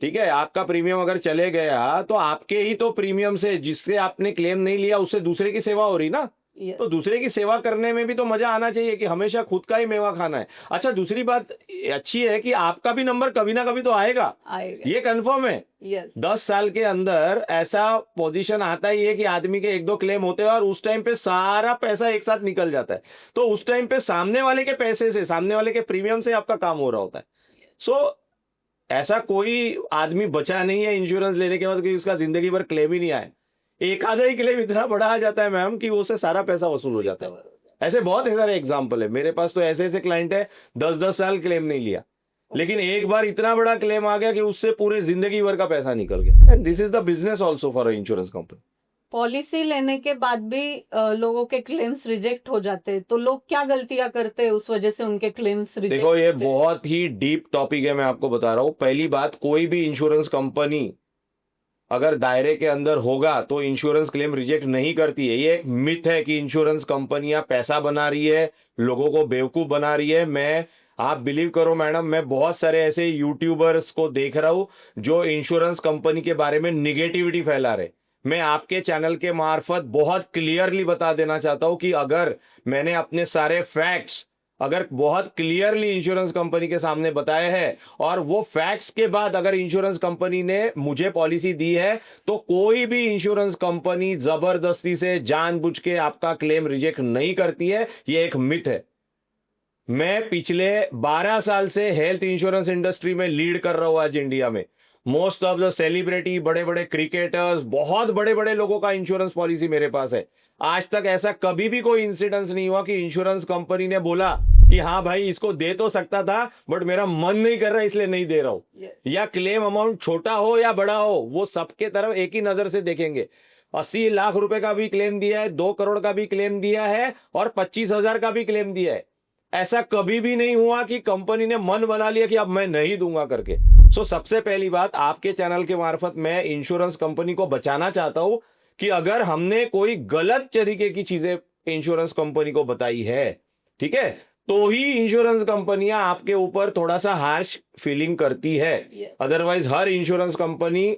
[SPEAKER 1] ठीक है। आपका प्रीमियम अगर चले गया तो आपके ही तो प्रीमियम से, जिससे आपने क्लेम नहीं लिया, उससे दूसरे की सेवा हो रही ना।
[SPEAKER 2] Yes.
[SPEAKER 1] तो दूसरे की सेवा करने में भी तो मजा आना चाहिए कि हमेशा खुद का ही मेवा खाना है। अच्छा, दूसरी बात अच्छी है कि आपका भी नंबर कभी ना कभी तो आएगा,
[SPEAKER 2] आएगा।
[SPEAKER 1] ये कंफर्म है।
[SPEAKER 2] यस
[SPEAKER 1] 10 साल के अंदर ऐसा पोजीशन आता ही है कि आदमी के 1-2 क्लेम होते हैं और उस टाइम पे सारा पैसा एक साथ निकल जाता है। तो उस टाइम पे सामने वाले के पैसे से, सामने वाले के प्रीमियम से आपका काम हो रहा होता है। सो ऐसा कोई आदमी बचा नहीं है इंश्योरेंस लेने के बाद कि उसका जिंदगी भर क्लेम ही नहीं आए। एक आधा ही क्लेम इतना बड़ा आ जाता है मैम कि उससे सारा पैसा वसूल हो जाता है। ऐसे बहुत सारे एग्जाम्पल है मेरे पास, तो ऐसे ऐसे क्लाइंट है 10-10 साल क्लेम नहीं लिया, लेकिन एक बार इतना बड़ा क्लेम आ गया कि उससे पूरे जिंदगी भर का पैसा निकल गया। And this is the business also for insurance company.
[SPEAKER 2] Policy लेने के बाद भी लोगों के क्लेम्स रिजेक्ट हो जाते हैं, तो लोग क्या गलतियां करते हैं उस वजह से उनके क्लेम्स रिजेक्ट
[SPEAKER 1] देखो ये
[SPEAKER 2] होते हैं?
[SPEAKER 1] बहुत ही डीप टॉपिक है, मैं आपको बता रहा हूं। पहली बात, कोई भी इंश्योरेंस कंपनी अगर दायरे के अंदर होगा तो इंश्योरेंस क्लेम रिजेक्ट नहीं करती है। ये एक मिथ है कि इंश्योरेंस कंपनियां पैसा बना रही है, लोगों को बेवकूफ बना रही है। आप बिलीव करो मैडम, मैं बहुत सारे ऐसे यूट्यूबर्स को देख रहा हूं जो इंश्योरेंस कंपनी के बारे में निगेटिविटी फैला रहे। मैं आपके चैनल के मार्फत बहुत क्लियरली बता देना चाहता हूं कि अगर मैंने अपने सारे फैक्ट्स अगर बहुत क्लियरली इंश्योरेंस कंपनी के सामने बताए हैं और वो फैक्ट्स के बाद अगर इंश्योरेंस कंपनी ने मुझे पॉलिसी दी है, तो कोई भी इंश्योरेंस कंपनी जबरदस्ती से जानबूझ के आपका क्लेम रिजेक्ट नहीं करती है। ये एक मिथ है। मैं पिछले 12 साल से हेल्थ इंश्योरेंस इंडस्ट्री में लीड कर रहा हूं आज इंडिया में। मोस्ट ऑफ द सेलिब्रिटी, बड़े बड़े क्रिकेटर्स, बहुत बड़े बड़े लोगों का इंश्योरेंस पॉलिसी मेरे पास है। आज तक ऐसा कभी भी कोई इंसिडेंस नहीं हुआ कि इंश्योरेंस कंपनी ने बोला कि हाँ भाई इसको दे तो सकता था बट मेरा मन नहीं कर रहा इसलिए नहीं दे रहा हूं।
[SPEAKER 2] Yes.
[SPEAKER 1] या क्लेम अमाउंट छोटा हो या बड़ा हो, वो सबके तरफ एक ही नजर से देखेंगे। 80 लाख रुपए का भी क्लेम दिया है, 2 करोड़ का भी क्लेम दिया है और 25,000 का भी क्लेम दिया है। ऐसा कभी भी नहीं हुआ कि कंपनी ने मन बना लिया कि अब मैं नहीं दूंगा करके। सबसे पहली बात, आपके चैनल के मार्फत मैं इंश्योरेंस कंपनी को बचाना चाहता हूं कि अगर हमने कोई गलत तरीके की चीजें इंश्योरेंस कंपनी को बताई है, ठीक है, तो ही इंश्योरेंस कंपनियां आपके ऊपर थोड़ा सा हार्श फीलिंग करती है।
[SPEAKER 2] Yes.
[SPEAKER 1] अदरवाइज हर इंश्योरेंस कंपनी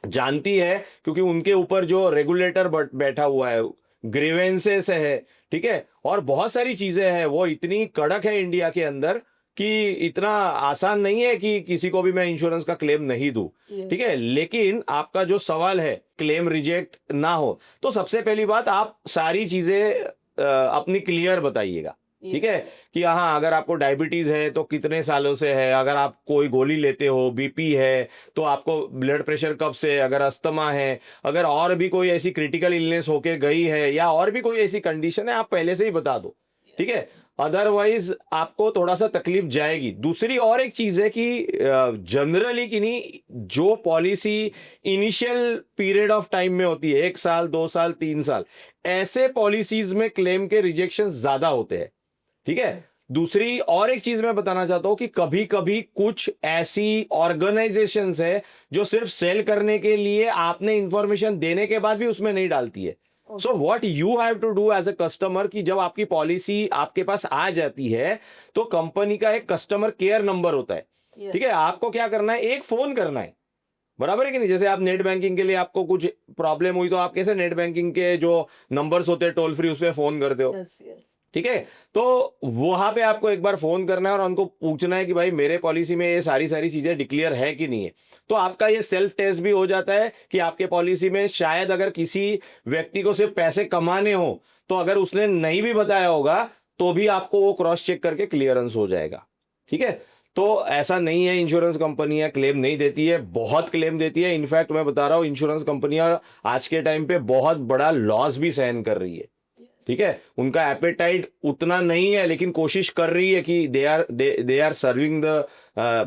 [SPEAKER 1] जानती है, क्योंकि उनके ऊपर जो रेगुलेटर बैठा हुआ है, ग्रीवेंसेस है, ठीक है, और बहुत सारी चीजें हैं, वो इतनी कड़क है इंडिया के अंदर कि इतना आसान नहीं है कि किसी को भी मैं इंश्योरेंस का क्लेम नहीं दूं।
[SPEAKER 2] Yes.
[SPEAKER 1] ठीक है, लेकिन आपका जो सवाल है क्लेम रिजेक्ट ना हो, तो सबसे पहली बात, आप सारी चीजें अपनी क्लियर बताइएगा। ठीक है, कि हाँ अगर आपको डायबिटीज है तो कितने सालों से है, अगर आप कोई गोली लेते हो, बीपी है तो आपको ब्लड प्रेशर कब से, अगर अस्थमा है, अगर और भी कोई ऐसी क्रिटिकल इलनेस होके गई है या और भी कोई ऐसी कंडीशन है, आप पहले से ही बता दो। ठीक है, अदरवाइज आपको थोड़ा सा तकलीफ जाएगी। दूसरी और एक चीज है कि जनरली कि नहीं, जो policy initial period of time में होती है, 1 साल 2 साल 3 साल, ऐसे पॉलिसीज में क्लेम के रिजेक्शन ज्यादा होते हैं। ठीक है, दूसरी और एक चीज मैं बताना चाहता हूं कि कभी कभी कुछ ऐसी ऑर्गेनाइजेशंस है जो सिर्फ सेल करने के लिए आपने इंफॉर्मेशन देने के बाद भी उसमें नहीं डालती है। So what you have to do as a customer, कि जब आपकी पॉलिसी आपके पास आ जाती है तो कंपनी का एक कस्टमर केयर नंबर होता है।
[SPEAKER 2] Yes.
[SPEAKER 1] ठीक है, आपको क्या करना है, एक फोन करना है, बराबर है कि नहीं। जैसे आप नेट बैंकिंग के लिए आपको कुछ प्रॉब्लम हुई तो आप कैसे नेट बैंकिंग के जो नंबर्स होते हैं टोल फ्री, उस पर फोन करते हो।
[SPEAKER 2] Yes, yes.
[SPEAKER 1] ठीक है, तो वहां पे आपको एक बार फोन करना है और उनको पूछना है कि भाई मेरे पॉलिसी में ये सारी सारी चीजें डिक्लेयर है कि नहीं है। तो आपका ये सेल्फ टेस्ट भी हो जाता है कि आपके पॉलिसी में शायद अगर किसी व्यक्ति को सिर्फ पैसे कमाने हो तो अगर उसने नहीं भी बताया होगा तो भी आपको वो क्रॉस चेक करके क्लियरेंस हो जाएगा। ठीक है, तो ऐसा नहीं है इंश्योरेंस कंपनियां क्लेम नहीं देती है, बहुत क्लेम देती है। इनफैक्ट मैं बता रहा हूं, इंश्योरेंस कंपनियां आज के टाइम पे बहुत बड़ा लॉस भी सहन कर रही है। ठीक है, उनका एपेटाइट उतना नहीं है लेकिन कोशिश कर रही है कि दे आर सर्विंग द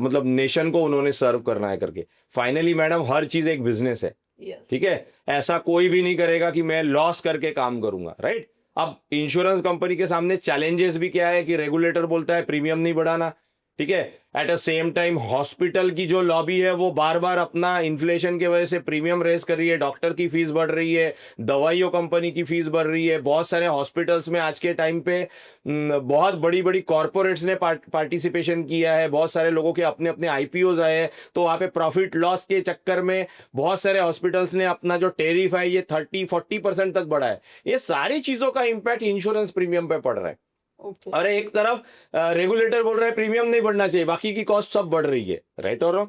[SPEAKER 1] मतलब नेशन को उन्होंने सर्व करना है करके। फाइनली मैडम, हर चीज एक बिजनेस है।
[SPEAKER 2] Yes.
[SPEAKER 1] ठीक है, ऐसा कोई भी नहीं करेगा कि मैं लॉस करके काम करूंगा, राइट। अब इंश्योरेंस कंपनी के सामने चैलेंजेस भी क्या है कि रेगुलेटर बोलता है प्रीमियम नहीं बढ़ाना, ठीक है। At a same time hospital की जो लॉबी है वो बार बार अपना इन्फ्लेशन की वजह से प्रीमियम रेज कर रही है, डॉक्टर की फीस बढ़ रही है, दवाइयों कंपनी की फीस बढ़ रही है। बहुत सारे हॉस्पिटल्स में आज के टाइम पे बहुत बड़ी बड़ी कॉरपोरेट्स ने पार्टिसिपेशन किया है, बहुत सारे लोगों के अपने अपने आईपीओज आए हैं, तो वहाँ पे प्रॉफिट लॉस के चक्कर में बहुत सारे हॉस्पिटल्स ने अपना जो टेरिफ है ये 30-40% तक बढ़ा है। ये सारी चीजों का इंपैक्ट इंश्योरेंस प्रीमियम पे पड़ रहा है। और एक तरफ रेगुलेटर बोल रहा है प्रीमियम नहीं बढ़ना चाहिए, बाकी की कॉस्ट सब बढ़ रही है, राइट और रॉन्ग।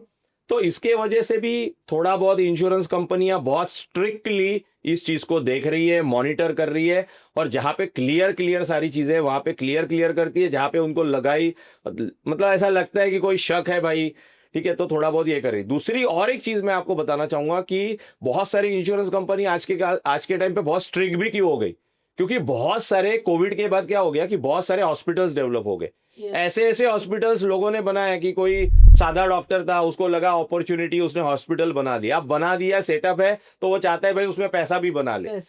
[SPEAKER 1] तो इसके वजह से भी थोड़ा बहुत इंश्योरेंस कंपनियां बहुत स्ट्रिक्टली इस चीज को देख रही है, मॉनिटर कर रही है, और जहां पे क्लियर सारी चीजें वहां पे क्लियर करती है, जहां पे उनको लगाई मतलब ऐसा लगता है कि कोई शक है भाई, ठीक है, तो थोड़ा बहुत ये करें। दूसरी और एक चीज मैं आपको बताना चाहूंगा कि बहुत सारी इंश्योरेंस कंपनी आज के टाइम पे बहुत स्ट्रिक्ट भी क्यों हो गई, क्योंकि बहुत सारे कोविड के बाद क्या हो गया कि बहुत सारे हॉस्पिटल्स डेवलप हो गए। ऐसे ऐसे हॉस्पिटल्स लोगों ने बनाया कि कोई सादा डॉक्टर था, उसको लगा अपॉर्चुनिटी, उसने हॉस्पिटल बना दिया। अब बना दिया, सेटअप है, तो वो चाहता है भाई उसमें पैसा भी बना ले,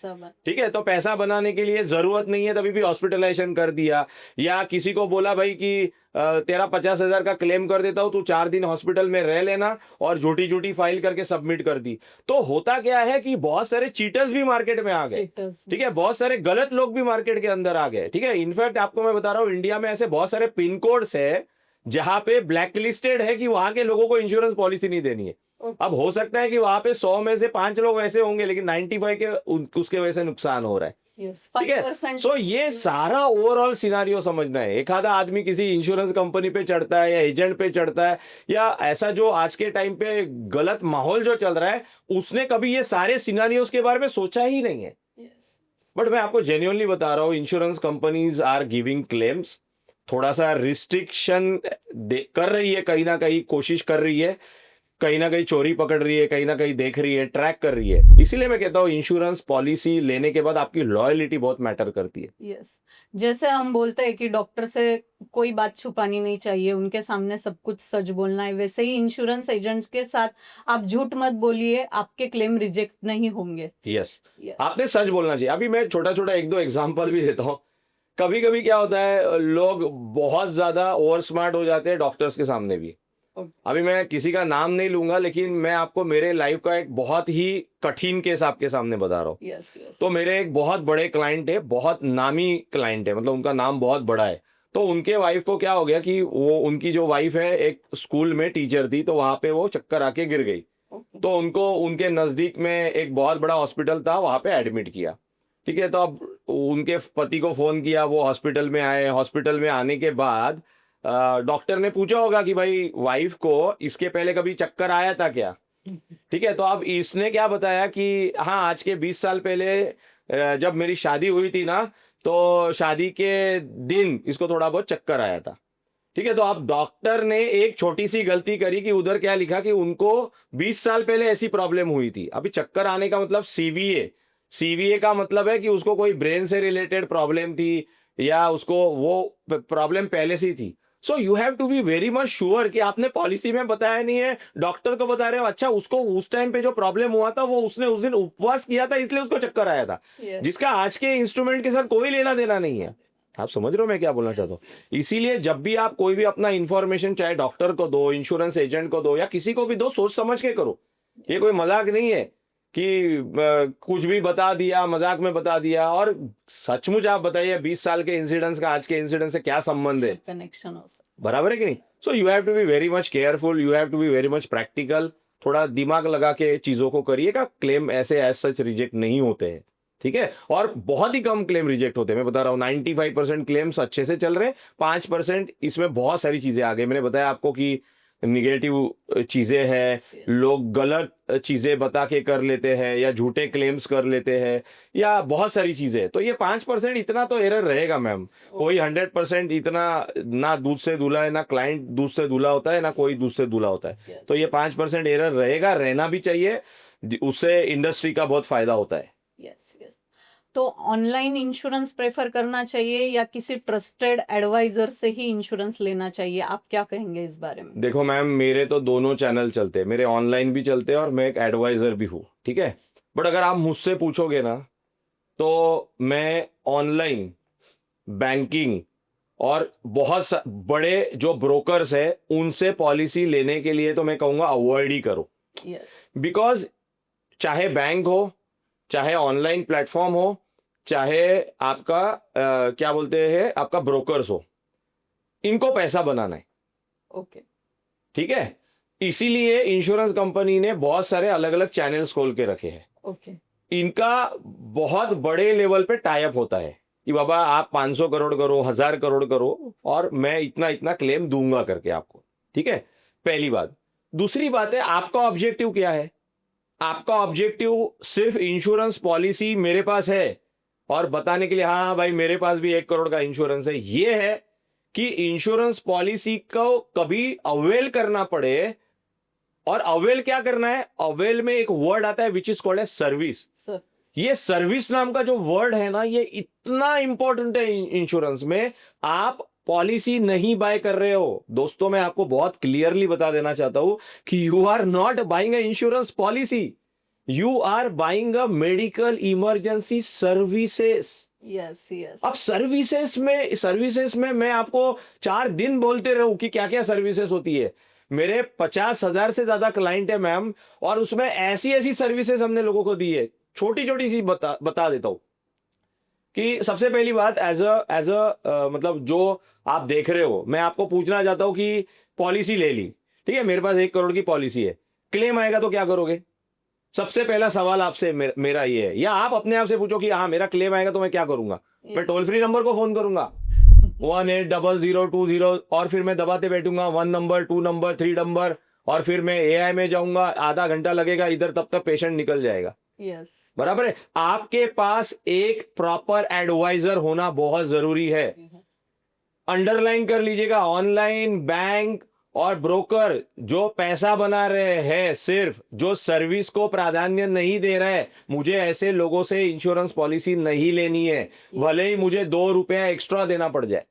[SPEAKER 1] ठीक है। तो पैसा बनाने के लिए जरूरत नहीं है तभी भी हॉस्पिटलाइजेशन कर दिया, या किसी को बोला भाई कि तेरा 50,000 का क्लेम कर देता हूं, तू 4 दिन हॉस्पिटल में रह लेना, और झूठी फाइल करके सबमिट कर दी। तो होता क्या है कि बहुत सारे चीटर्स भी मार्केट में आ गए, ठीक है, बहुत सारे गलत लोग भी मार्केट के अंदर आ गए, ठीक है। इनफैक्ट आपको मैं बता रहा हूं, इंडिया में ऐसे बहुत सारे पिन कोड्स है जहां पे ब्लैक लिस्टेड है कि वहां के लोगों को इंश्योरेंस पॉलिसी नहीं देनी है। अब हो सकता है कि वहां पे 100 में से 5 लोग ऐसे होंगे, लेकिन 95 के उसके वजह से नुकसान हो रहा है, ठीक है। सो ये सारा ओवरऑल सिनारियो समझना है। एक आधा आदमी किसी इंश्योरेंस कंपनी पे चढ़ता है या एजेंट पे चढ़ता है, या ऐसा जो आज के टाइम पे गलत माहौल जो चल रहा है, उसने कभी ये सारे सिनारियोस के बारे में सोचा ही नहीं है। बट मैं आपको जेन्युइनली बता रहा हूँ, insurance companies are giving claims, थोड़ा सा रिस्ट्रिक्शन कर रही है, कहीं ना कहीं कोशिश कर रही है, कहीं ना कहीं चोरी पकड़ रही है, कहीं ना कहीं देख रही है, ट्रैक कर रही है। इसीलिए मैं कहता हूँ इंश्योरेंस पॉलिसी लेने के बाद आपकी लॉयलिटी बहुत मैटर करती है।
[SPEAKER 2] यस, जैसे हम बोलते हैं कि डॉक्टर से कोई बात छुपानी नहीं चाहिए, उनके सामने सब कुछ सच बोलना है, वैसे ही इंश्योरेंस एजेंट्स के साथ आप झूठ मत बोलिए, आपके क्लेम रिजेक्ट नहीं होंगे।
[SPEAKER 1] यस, आपने सच बोलना चाहिए। अभी मैं छोटा छोटा 1-2 एग्जांपल भी देता हूँ। कभी कभी क्या होता है, लोग बहुत ज्यादा ओवर स्मार्ट हो जाते हैं डॉक्टर्स के सामने भी। अभी मैं किसी का नाम नहीं लूंगा, लेकिन मैं आपको मेरे लाइफ का एक बहुत ही कठिन केस आपके सामने बता रहा हूँ। तो मेरे एक बहुत बड़े क्लाइंट है, बहुत नामी क्लाइंट है, मतलब उनका नाम बहुत बड़ा है। तो उनके वाइफ को क्या हो गया कि वो, उनकी जो वाइफ है एक स्कूल में टीचर थी, तो वहां पे वो चक्कर आके गिर गई। तो उनको उनके नजदीक में एक बहुत बड़ा हॉस्पिटल था, वहां पे एडमिट किया, ठीक है। तो अब उनके पति को फोन किया, वो हॉस्पिटल में आए। हॉस्पिटल में आने के बाद डॉक्टर ने पूछा होगा कि भाई वाइफ को इसके पहले कभी चक्कर आया था क्या, ठीक है। तो अब इसने क्या बताया कि हाँ, आज के 20 साल पहले जब मेरी शादी हुई थी ना, तो शादी के दिन इसको थोड़ा बहुत चक्कर आया था, ठीक है। तो अब डॉक्टर ने एक छोटी सी गलती करी कि उधर क्या लिखा कि उनको 20 साल पहले ऐसी प्रॉब्लम हुई थी। अभी चक्कर आने का मतलब सीवीए का मतलब है कि उसको कोई ब्रेन से रिलेटेड प्रॉब्लम थी, या उसको वो प्रॉब्लम पहले से थी। So you have to be very much sure कि आपने पॉलिसी में बताया नहीं है, डॉक्टर को बता रहे हो। अच्छा, उसको उस टाइम पे जो प्रॉब्लम हुआ था, वो उसने उस दिन उपवास किया था, इसलिए उसको चक्कर आया था, जिसका आज के इंस्ट्रूमेंट के साथ कोई लेना देना नहीं है। आप समझ रहे हो मैं क्या बोलना चाहता हूँ। इसीलिए जब भी आप कोई भी अपना इंफॉर्मेशन, चाहे डॉक्टर को दो, इंश्योरेंस एजेंट को दो, या किसी को भी दो, सोच समझ के करो। ये कोई मजाक नहीं है कि कुछ भी बता दिया, मजाक में बता दिया। और सचमुच आप बताइए, 20 साल के इंसिडेंट्स का आज के इंसिडेंट से क्या संबंध है,
[SPEAKER 2] कनेक्शन हो सकता,
[SPEAKER 1] बराबर है कि नहीं। So you have to be very much careful, you have to be very much practical. थोड़ा दिमाग लगा के चीजों को करिएगा। क्लेम ऐसे एज सच रिजेक्ट नहीं होते हैं, ठीक है। और बहुत ही कम क्लेम रिजेक्ट होते हैं। मैं बता रहा हूँ 95% क्लेम्स अच्छे से चल रहे हैं, 5% इसमें बहुत सारी चीजें आ गई। मैंने बताया आपको कि निगेटिव चीजें हैं, लोग गलत चीजें बता के कर लेते हैं, या झूठे क्लेम्स कर लेते हैं, या बहुत सारी चीजें। तो ये 5% इतना तो एरर रहेगा मैम। कोई 100% इतना ना दूध से दूल्हा है, ना क्लाइंट दूध से दूल्हा होता है, ना कोई दूध से दूल्हा होता है। तो ये 5% एरर रहेगा, रहना भी चाहिए, उससे इंडस्ट्री का बहुत फायदा होता है।
[SPEAKER 2] तो ऑनलाइन इंश्योरेंस प्रेफर करना चाहिए या किसी ट्रस्टेड एडवाइजर से ही इंश्योरेंस लेना चाहिए, आप क्या कहेंगे इस बारे में?
[SPEAKER 1] देखो मैम, मेरे तो दोनों चैनल चलते हैं, मेरे ऑनलाइन भी चलते हैं और मैं एक एडवाइजर भी हूँ, ठीक है। बट अगर आप मुझसे पूछोगे ना, तो मैं ऑनलाइन बैंकिंग और बड़े जो ब्रोकर्स है उनसे पॉलिसी लेने के लिए तो मैं कहूंगा अवॉइड ही करो,
[SPEAKER 2] यस,
[SPEAKER 1] बिकॉज चाहे बैंक हो, चाहे ऑनलाइन प्लेटफॉर्म हो, चाहे आपका क्या बोलते हैं आपका ब्रोकर्स हो, इनको पैसा बनाना है,
[SPEAKER 2] ओके,
[SPEAKER 1] ठीक है। इसीलिए इंश्योरेंस कंपनी ने बहुत सारे अलग अलग चैनल्स खोल के रखे हैं।
[SPEAKER 2] ओके,
[SPEAKER 1] इनका बहुत बड़े लेवल पे टाई अप होता है कि बाबा आप 500 करोड़ करो, 1000 करोड़ करो और मैं इतना इतना क्लेम दूंगा करके आपको, ठीक है। पहली बात। दूसरी बात है आपका ऑब्जेक्टिव क्या है। आपका ऑब्जेक्टिव सिर्फ इंश्योरेंस पॉलिसी मेरे पास है और बताने के लिए हाँ भाई मेरे पास भी 1 करोड़ का इंश्योरेंस है, ये है कि इंश्योरेंस पॉलिसी को कभी अवेल करना पड़े। और अवेल क्या करना है, अवेल में एक वर्ड आता है which is called as service.
[SPEAKER 2] Sir,
[SPEAKER 1] ये सर्विस नाम का जो वर्ड है ना, ये इतना इंपॉर्टेंट है इंश्योरेंस में। आप पॉलिसी नहीं बाय कर रहे हो दोस्तों, मैं आपको बहुत क्लियरली बता देना चाहता हूं कि you are not buying a insurance policy, you are buying a medical emergency services.
[SPEAKER 2] Yes, yes,
[SPEAKER 1] अब सर्विसेज में मैं आपको 4 दिन बोलते रहूं कि क्या क्या सर्विसेज होती है। मेरे 50,000 से ज्यादा क्लाइंट है मैम, और उसमें ऐसी ऐसी सर्विसेज हमने लोगों को दी है। छोटी छोटी सी बता देता हूं कि सबसे पहली बात एज अ मतलब जो आप देख रहे हो, मैं आपको पूछना चाहता हूं कि पॉलिसी ले ली, ठीक है, मेरे पास 1 करोड़ की पॉलिसी है, क्लेम आएगा तो क्या करोगे। सबसे पहला सवाल आपसे मेरा ये है, या आप अपने आप से पूछो कि हाँ मेरा क्लेम आएगा तो मैं क्या करूंगा। मैं टोल फ्री नंबर को फोन करूंगा 180020, और फिर मैं दबाते बैठूंगा 1 नंबर 2 नंबर 3 नंबर, और फिर मैं एआई में जाऊंगा, आधा घंटा लगेगा इधर, तब तक पेशेंट निकल जाएगा।
[SPEAKER 2] यस,
[SPEAKER 1] बराबर है। आपके पास एक प्रॉपर एडवाइजर होना बहुत जरूरी है। अंडरलाइन कर लीजिएगा, ऑनलाइन बैंक और ब्रोकर जो पैसा बना रहे हैं, सिर्फ जो सर्विस को प्राधान्य नहीं दे रहे हैं, मुझे ऐसे लोगों से इंश्योरेंस पॉलिसी नहीं लेनी है, भले ही मुझे 2 रुपया एक्स्ट्रा देना पड़ जाए।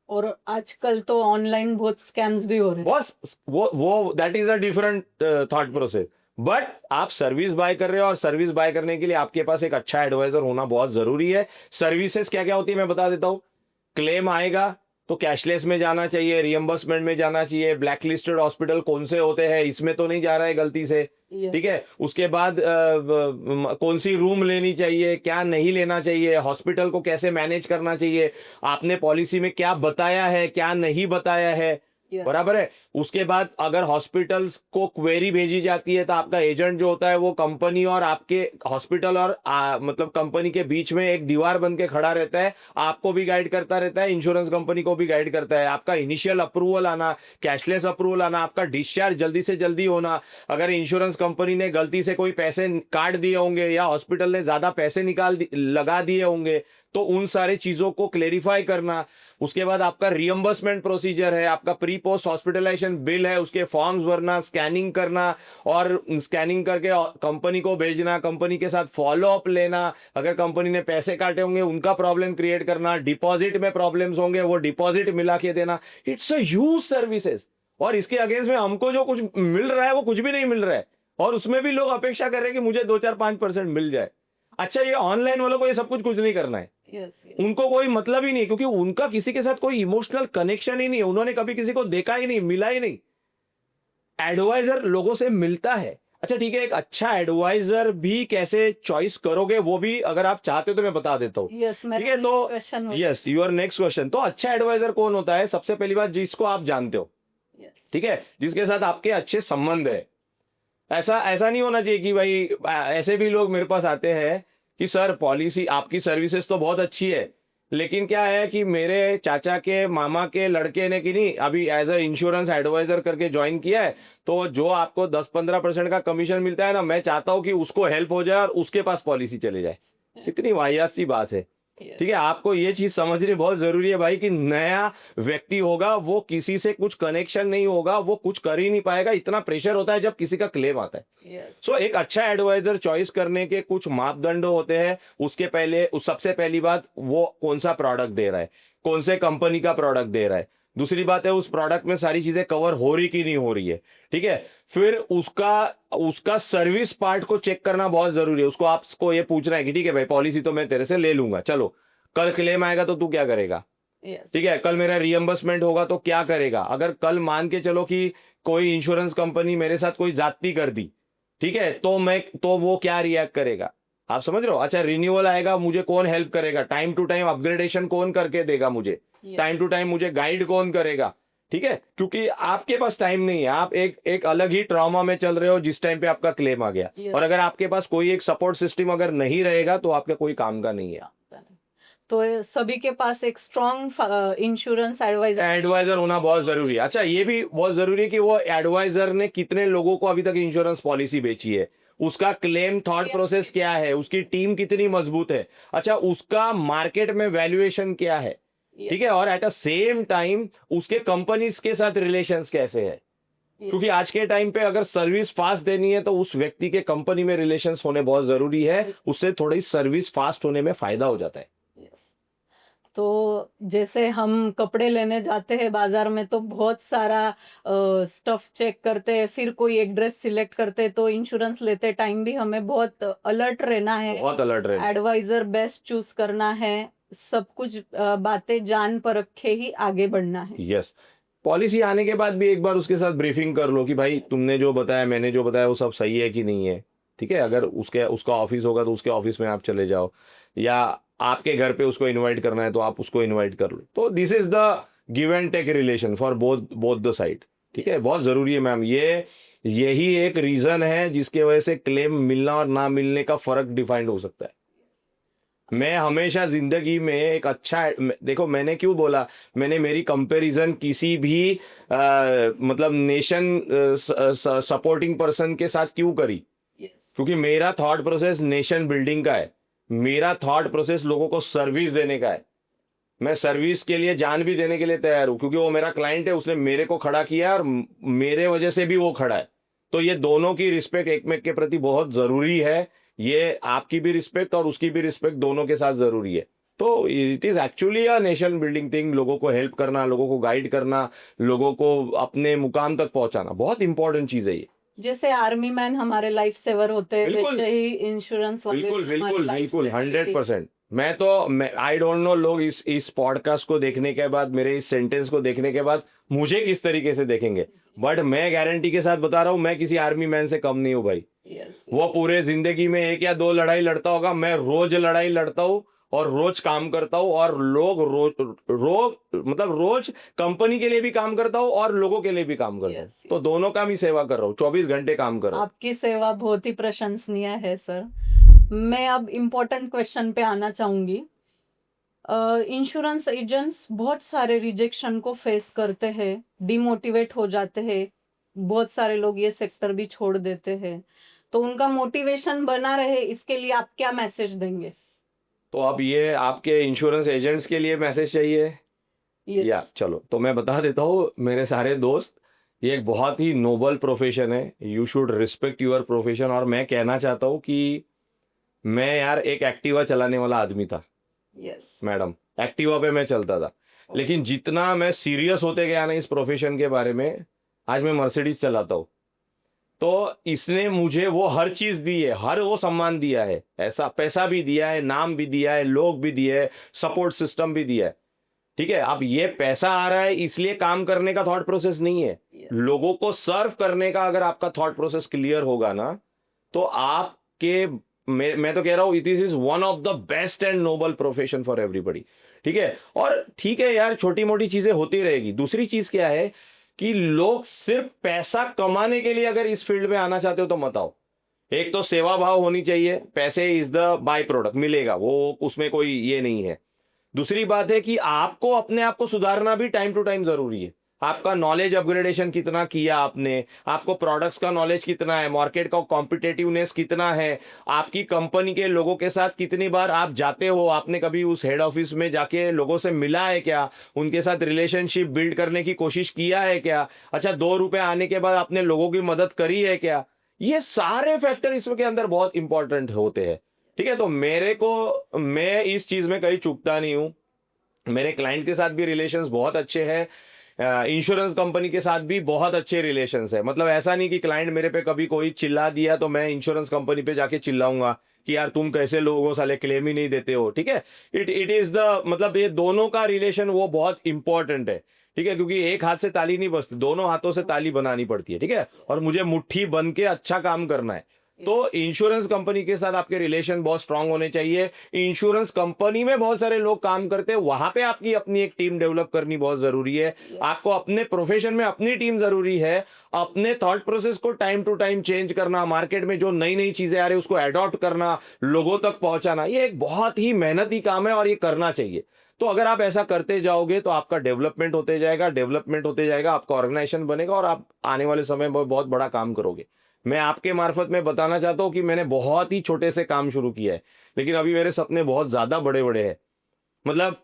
[SPEAKER 2] और आजकल तो ऑनलाइन बहुत स्कैम्स भी हो रहे हैं।
[SPEAKER 1] बस वो that is a different thought process. But आप सर्विस बाय कर रहे हो, और सर्विस बाय करने के लिए आपके पास एक अच्छा एडवाइजर होना बहुत जरूरी है। सर्विसेज क्या क्या होती है मैं बता देता हूं। क्लेम आएगा तो कैशलेस में जाना चाहिए, रियम्बर्समेंट में जाना चाहिए। ब्लैक लिस्टेड हॉस्पिटल कौन से होते हैं, इसमें तो नहीं जा रहा है गलती से, ठीक है। उसके बाद कौन सी रूम लेनी चाहिए, क्या नहीं लेना चाहिए, हॉस्पिटल को कैसे मैनेज करना चाहिए, आपने पॉलिसी में क्या बताया है क्या नहीं बताया है, बराबर है। उसके बाद अगर हॉस्पिटल्स को क्वेरी भेजी जाती है तो आपका एजेंट जो होता है वो कंपनी और आपके हॉस्पिटल और मतलब कंपनी के बीच में एक दीवार बन के खड़ा रहता है, आपको भी गाइड करता रहता है, इंश्योरेंस कंपनी को भी गाइड करता है। आपका इनिशियल अप्रूवल आना, कैशलेस अप्रूवल आना, आपका डिस्चार्ज जल्दी से जल्दी होना, अगर इंश्योरेंस कंपनी ने गलती से कोई पैसे काट दिए होंगे या हॉस्पिटल ने ज्यादा पैसे लगा दिए होंगे तो उन सारे चीजों को क्लेरिफाई करना। उसके बाद आपका रियम्बर्समेंट प्रोसीजर है, आपका प्री पोस्ट हॉस्पिटलाइजेशन बिल है, उसके फॉर्म्स भरना, स्कैनिंग करना, और स्कैनिंग करके कंपनी को भेजना, कंपनी के साथ फॉलो अप लेना। अगर कंपनी ने पैसे काटे होंगे उनका प्रॉब्लम क्रिएट करना, डिपॉजिट में प्रॉब्लम्स होंगे वो डिपॉजिट मिला के देना। इट्स अ ह्यूज सर्विसेज, और इसके अगेंस्ट में हमको जो कुछ मिल रहा है वो कुछ भी नहीं मिल रहा है, और उसमें भी लोग अपेक्षा कर रहे हैं कि मुझे 2-4-5% मिल जाए। अच्छा, ये ऑनलाइन वालों को ये सब कुछ नहीं करना है, उनको कोई मतलब ही नहीं, क्योंकि उनका किसी के साथ कोई इमोशनल कनेक्शन ही नहीं, उन्होंने कभी किसी को देखा ही नहीं, मिला ही नहीं। एडवाइजर लोगों से मिलता है। अच्छा ठीक है, एक अच्छा एडवाइजर भी कैसे चॉइस करोगे वो भी अगर आप चाहते हो तो मैं बता देता हूँ। ठीक है, तो यस, योर नेक्स्ट क्वेश्चन। तो अच्छा एडवाइजर कौन होता है? सबसे पहली बात, जिसको आप जानते हो, ठीक है, जिसके साथ आपके अच्छे संबंध है। ऐसा नहीं होना चाहिए कि भाई ऐसे भी लोग मेरे पास आते हैं कि सर पॉलिसी आपकी सर्विसेज तो बहुत अच्छी है, लेकिन क्या है कि मेरे चाचा के मामा के लड़के ने कि नहीं अभी एज अ इंश्योरेंस एडवाइजर करके ज्वाइन किया है, तो जो आपको 10-15% का कमीशन मिलता है ना, मैं चाहता हूं कि उसको हेल्प हो जाए और उसके पास पॉलिसी चले जाए। कितनी वाहियात सी बात है। ठीक है, आपको ये चीज समझनी बहुत जरूरी है भाई कि नया व्यक्ति होगा, वो किसी से कुछ कनेक्शन नहीं होगा, वो कुछ कर ही नहीं पाएगा। इतना प्रेशर होता है जब किसी का क्लेम आता है। सो एक अच्छा एडवाइजर चॉइस करने के कुछ मापदंड होते हैं। उसके पहले सबसे पहली बात, वो कौन सा प्रोडक्ट दे रहा है, कौन से कंपनी का प्रोडक्ट दे रहा है। दूसरी बात है, उस प्रोडक्ट में सारी चीजें कवर हो रही कि नहीं हो रही है। ठीक है, फिर उसका सर्विस पार्ट को चेक करना बहुत जरूरी है। उसको आपको ये पूछना है कि ठीक है भाई, पॉलिसी तो मैं तेरे से ले लूंगा, चलो कल क्लेम आएगा तो तू क्या करेगा,
[SPEAKER 2] यस,
[SPEAKER 1] ठीक है, कल मेरा रियम्बर्समेंट होगा तो क्या करेगा? अगर कल मान के चलो कि कोई इंश्योरेंस कंपनी मेरे साथ कोई ज्यादती कर दी, ठीक है, तो वो क्या रिएक्ट करेगा? आप समझ रहे हो? अच्छा, रिन्यूअल आएगा, मुझे कौन हेल्प करेगा? टाइम टू टाइम अपग्रेडेशन कौन करके देगा मुझे? टाइम टू टाइम मुझे गाइड कौन करेगा? ठीक है, क्योंकि आपके पास टाइम नहीं है, आप एक अलग ही ट्रॉमा में चल रहे हो जिस टाइम पे आपका क्लेम आ गया।
[SPEAKER 2] Yes.
[SPEAKER 1] और अगर आपके पास कोई एक सपोर्ट सिस्टम अगर नहीं रहेगा तो आपका कोई काम का नहीं है।
[SPEAKER 2] तो सभी के पास एक स्ट्रॉन्ग इंश्योरेंस एडवाइजर
[SPEAKER 1] एडवाइजर होना बहुत जरूरी है। अच्छा, ये भी बहुत जरूरी है कि वो एडवाइजर ने कितने लोगों को अभी तक इंश्योरेंस पॉलिसी बेची है, उसका क्लेम थॉट प्रोसेस क्या है, उसकी टीम कितनी मजबूत है, अच्छा उसका मार्केट में वैल्यूएशन क्या है, ठीक है, और एट अ सेम टाइम उसके कंपनीज के साथ रिलेशंस कैसे है। क्योंकि आज के टाइम पे अगर सर्विस फास्ट देनी है तो उस व्यक्ति के कंपनी में रिलेशंस होने बहुत जरूरी है, उससे थोड़ी सर्विस फास्ट होने में फायदा हो जाता है।
[SPEAKER 2] तो जैसे हम कपड़े लेने जाते हैं बाजार में तो बहुत सारा स्टफ चेक करते हैं, फिर कोई एक ड्रेस सिलेक्ट करते हैं, तो इंश्योरेंस लेते टाइम भी हमें बहुत अलर्ट रहना है,
[SPEAKER 1] बहुत अलर्ट रहे।
[SPEAKER 2] एडवाइजर बेस्ट चूज करना है, सब कुछ बातें जान परख के ही आगे बढ़ना है।
[SPEAKER 1] यस, पॉलिसी आने के बाद भी एक बार उसके साथ ब्रीफिंग कर लो कि भाई तुमने जो बताया, मैंने जो बताया वो सब सही है कि नहीं है। ठीक है, अगर उसका ऑफिस होगा तो उसके ऑफिस में आप चले जाओ, या आपके घर पे उसको इनवाइट करना है तो आप उसको इनवाइट कर लो। तो this is the give and take relation for both the side. ठीक है, बहुत जरूरी है मैम। यही एक रीजन है जिसके वजह से क्लेम मिलना और ना मिलने का फर्क डिफाइंड हो सकता है। मैं हमेशा जिंदगी में एक अच्छा, देखो मैंने क्यों बोला, मैंने मेरी कंपैरिजन किसी भी मतलब नेशन सपोर्टिंग पर्सन के साथ क्यों करी? क्योंकि मेरा थॉट प्रोसेस नेशन बिल्डिंग का है, मेरा थॉट प्रोसेस लोगों को सर्विस देने का है। मैं सर्विस के लिए जान भी देने के लिए तैयार हूं, क्योंकि वो मेरा क्लाइंट है, उसने मेरे को खड़ा किया है और मेरे वजह से भी वो खड़ा है। तो ये दोनों की रिस्पेक्ट एक में के प्रति बहुत जरूरी है। ये आपकी भी रिस्पेक्ट और उसकी भी रिस्पेक्ट दोनों के साथ जरूरी है। तो it is actually a nation building thing. लोगों को हेल्प करना, लोगों को गाइड करना, लोगों को अपने मुकाम तक पहुंचाना बहुत इंपॉर्टेंट चीज है ये।
[SPEAKER 2] जैसे आर्मी मैन हमारे लाइफ सेवर होते हैं,
[SPEAKER 1] बिल्कुल
[SPEAKER 2] वैसे ही इंश्योरेंस वाले
[SPEAKER 1] बिल्कुल
[SPEAKER 2] भी हमारे
[SPEAKER 1] बिल्कुल
[SPEAKER 2] life
[SPEAKER 1] बिल्कुल
[SPEAKER 2] saver हैं।
[SPEAKER 1] 100%। मैं आई डोंट नो, लोग इस पॉडकास्ट को देखने के बाद, मेरे इस सेंटेंस को देखने के बाद मुझे किस तरीके से देखेंगे, बट मैं गारंटी के साथ बता रहा हूं, मैं किसी आर्मी मैन से कम नहीं हूं भाई। वो पूरे जिंदगी में 1 या 2 लड़ाई लड़ता होगा, मैं रोज लड़ाई लड़ता हूँ और रोज काम करता हूँ, और लोग रोज कंपनी के लिए भी काम करता हूँ और लोगों के लिए भी काम करता हूँ।
[SPEAKER 2] Yes,
[SPEAKER 1] तो दोनों का भी सेवा कर रहा हूँ, 24 घंटे काम कर रहा हूँ।
[SPEAKER 2] आपकी सेवा बहुत ही प्रशंसनीय है सर। मैं अब इम्पोर्टेंट क्वेश्चन पे आना चाहूंगी। इंश्योरेंस एजेंट्स बहुत सारे रिजेक्शन को फेस करते हैं, डिमोटिवेट हो जाते हैं, बहुत सारे लोग ये सेक्टर भी छोड़ देते हैं, तो उनका मोटिवेशन बना रहे इसके लिए आप क्या मैसेज देंगे?
[SPEAKER 1] तो अब ये आपके इंश्योरेंस एजेंट्स के लिए मैसेज चाहिए?
[SPEAKER 2] Yes.
[SPEAKER 1] या चलो, तो मैं बता देता हूँ मेरे सारे दोस्त, ये एक बहुत ही नोबल प्रोफेशन है। You should respect your profession. और मैं कहना चाहता हूँ कि मैं यार एक एक्टिवा चलाने वाला आदमी था।
[SPEAKER 2] Yes.
[SPEAKER 1] मैडम, एक्टिवा पे मैं चलता था, लेकिन जितना मैं सीरियस होते गया ना इस प्रोफेशन के बारे में, आज मैं मर्सिडीज चलाता हूँ। तो इसने मुझे वो हर चीज दी है, हर वो सम्मान दिया है, ऐसा पैसा भी दिया है, नाम भी दिया है, लोग भी दिए है, सपोर्ट सिस्टम भी दिया है। ठीक है, अब ये पैसा आ रहा है इसलिए काम करने का थॉट प्रोसेस नहीं है। लोगों को सर्व करने का अगर आपका थॉट प्रोसेस क्लियर होगा ना, तो आपके, मैं तो कह रहा हूं, it is one of the best and noble profession for everybody. ठीक है, और ठीक है यार, छोटी मोटी चीजें होती रहेगी। दूसरी चीज क्या है कि लोग सिर्फ पैसा कमाने के लिए अगर इस फील्ड में आना चाहते हो तो मत आओ। एक तो सेवा भाव होनी चाहिए, पैसे इज द बाय प्रोडक्ट, मिलेगा वो, उसमें कोई ये नहीं है। दूसरी बात है कि आपको अपने आप को सुधारना भी टाइम टू टाइम जरूरी है। आपका नॉलेज अपग्रेडेशन कितना किया आपने, आपको प्रोडक्ट्स का नॉलेज कितना है, मार्केट का कॉम्पिटेटिवनेस कितना है, आपकी कंपनी के लोगों के साथ कितनी बार आप जाते हो, आपने कभी उस हेड ऑफिस में जाके लोगों से मिला है क्या, उनके साथ रिलेशनशिप बिल्ड करने की कोशिश किया है क्या, अच्छा 2 रुपए आने के बाद आपने लोगों की मदद करी है क्या। ये सारे फैक्टर इसके अंदर बहुत इंपॉर्टेंट होते हैं। ठीक है, तो मैं इस चीज में कहीं चूकता नहीं हूं। मेरे क्लाइंट के साथ भी रिलेशंस बहुत अच्छे हैं। इंश्योरेंस कंपनी के साथ भी बहुत अच्छे रिलेशंस है। मतलब ऐसा नहीं कि क्लाइंट मेरे पे कभी कोई चिल्ला दिया तो मैं इंश्योरेंस कंपनी पे जाके चिल्लाऊंगा कि यार तुम कैसे लोगों साले क्लेम ही नहीं देते हो, ठीक है। इट इज द मतलब ये दोनों का रिलेशन वो बहुत इंपॉर्टेंट है, ठीक है, क्योंकि एक हाथ से ताली नहीं बजती, दोनों हाथों से ताली बनानी पड़ती है, ठीक है। और मुझे मुट्ठी बन के अच्छा काम करना है, तो इंश्योरेंस कंपनी के साथ आपके रिलेशन बहुत स्ट्रांग होने चाहिए। इंश्योरेंस कंपनी में बहुत सारे लोग काम करते हैं, वहां पे आपकी अपनी एक टीम डेवलप करनी बहुत जरूरी है। आपको अपने प्रोफेशन में अपनी टीम जरूरी है। अपने थॉट प्रोसेस को टाइम टू टाइम चेंज करना, मार्केट में जो नई नई चीजें आ रही है उसको अडॉप्ट करना, लोगों तक पहुंचाना, ये एक बहुत ही मेहनती काम है और ये करना चाहिए। तो अगर आप ऐसा करते जाओगे तो आपका डेवलपमेंट होते जाएगा, डेवलपमेंट होते जाएगा, आपका ऑर्गेनाइजेशन बनेगा और आप आने वाले समय में बहुत बड़ा काम करोगे। मैं आपके मार्फत में बताना चाहता हूं कि मैंने बहुत ही छोटे से काम शुरू किया है, लेकिन अभी मेरे सपने बहुत ज्यादा बड़े बड़े हैं। मतलब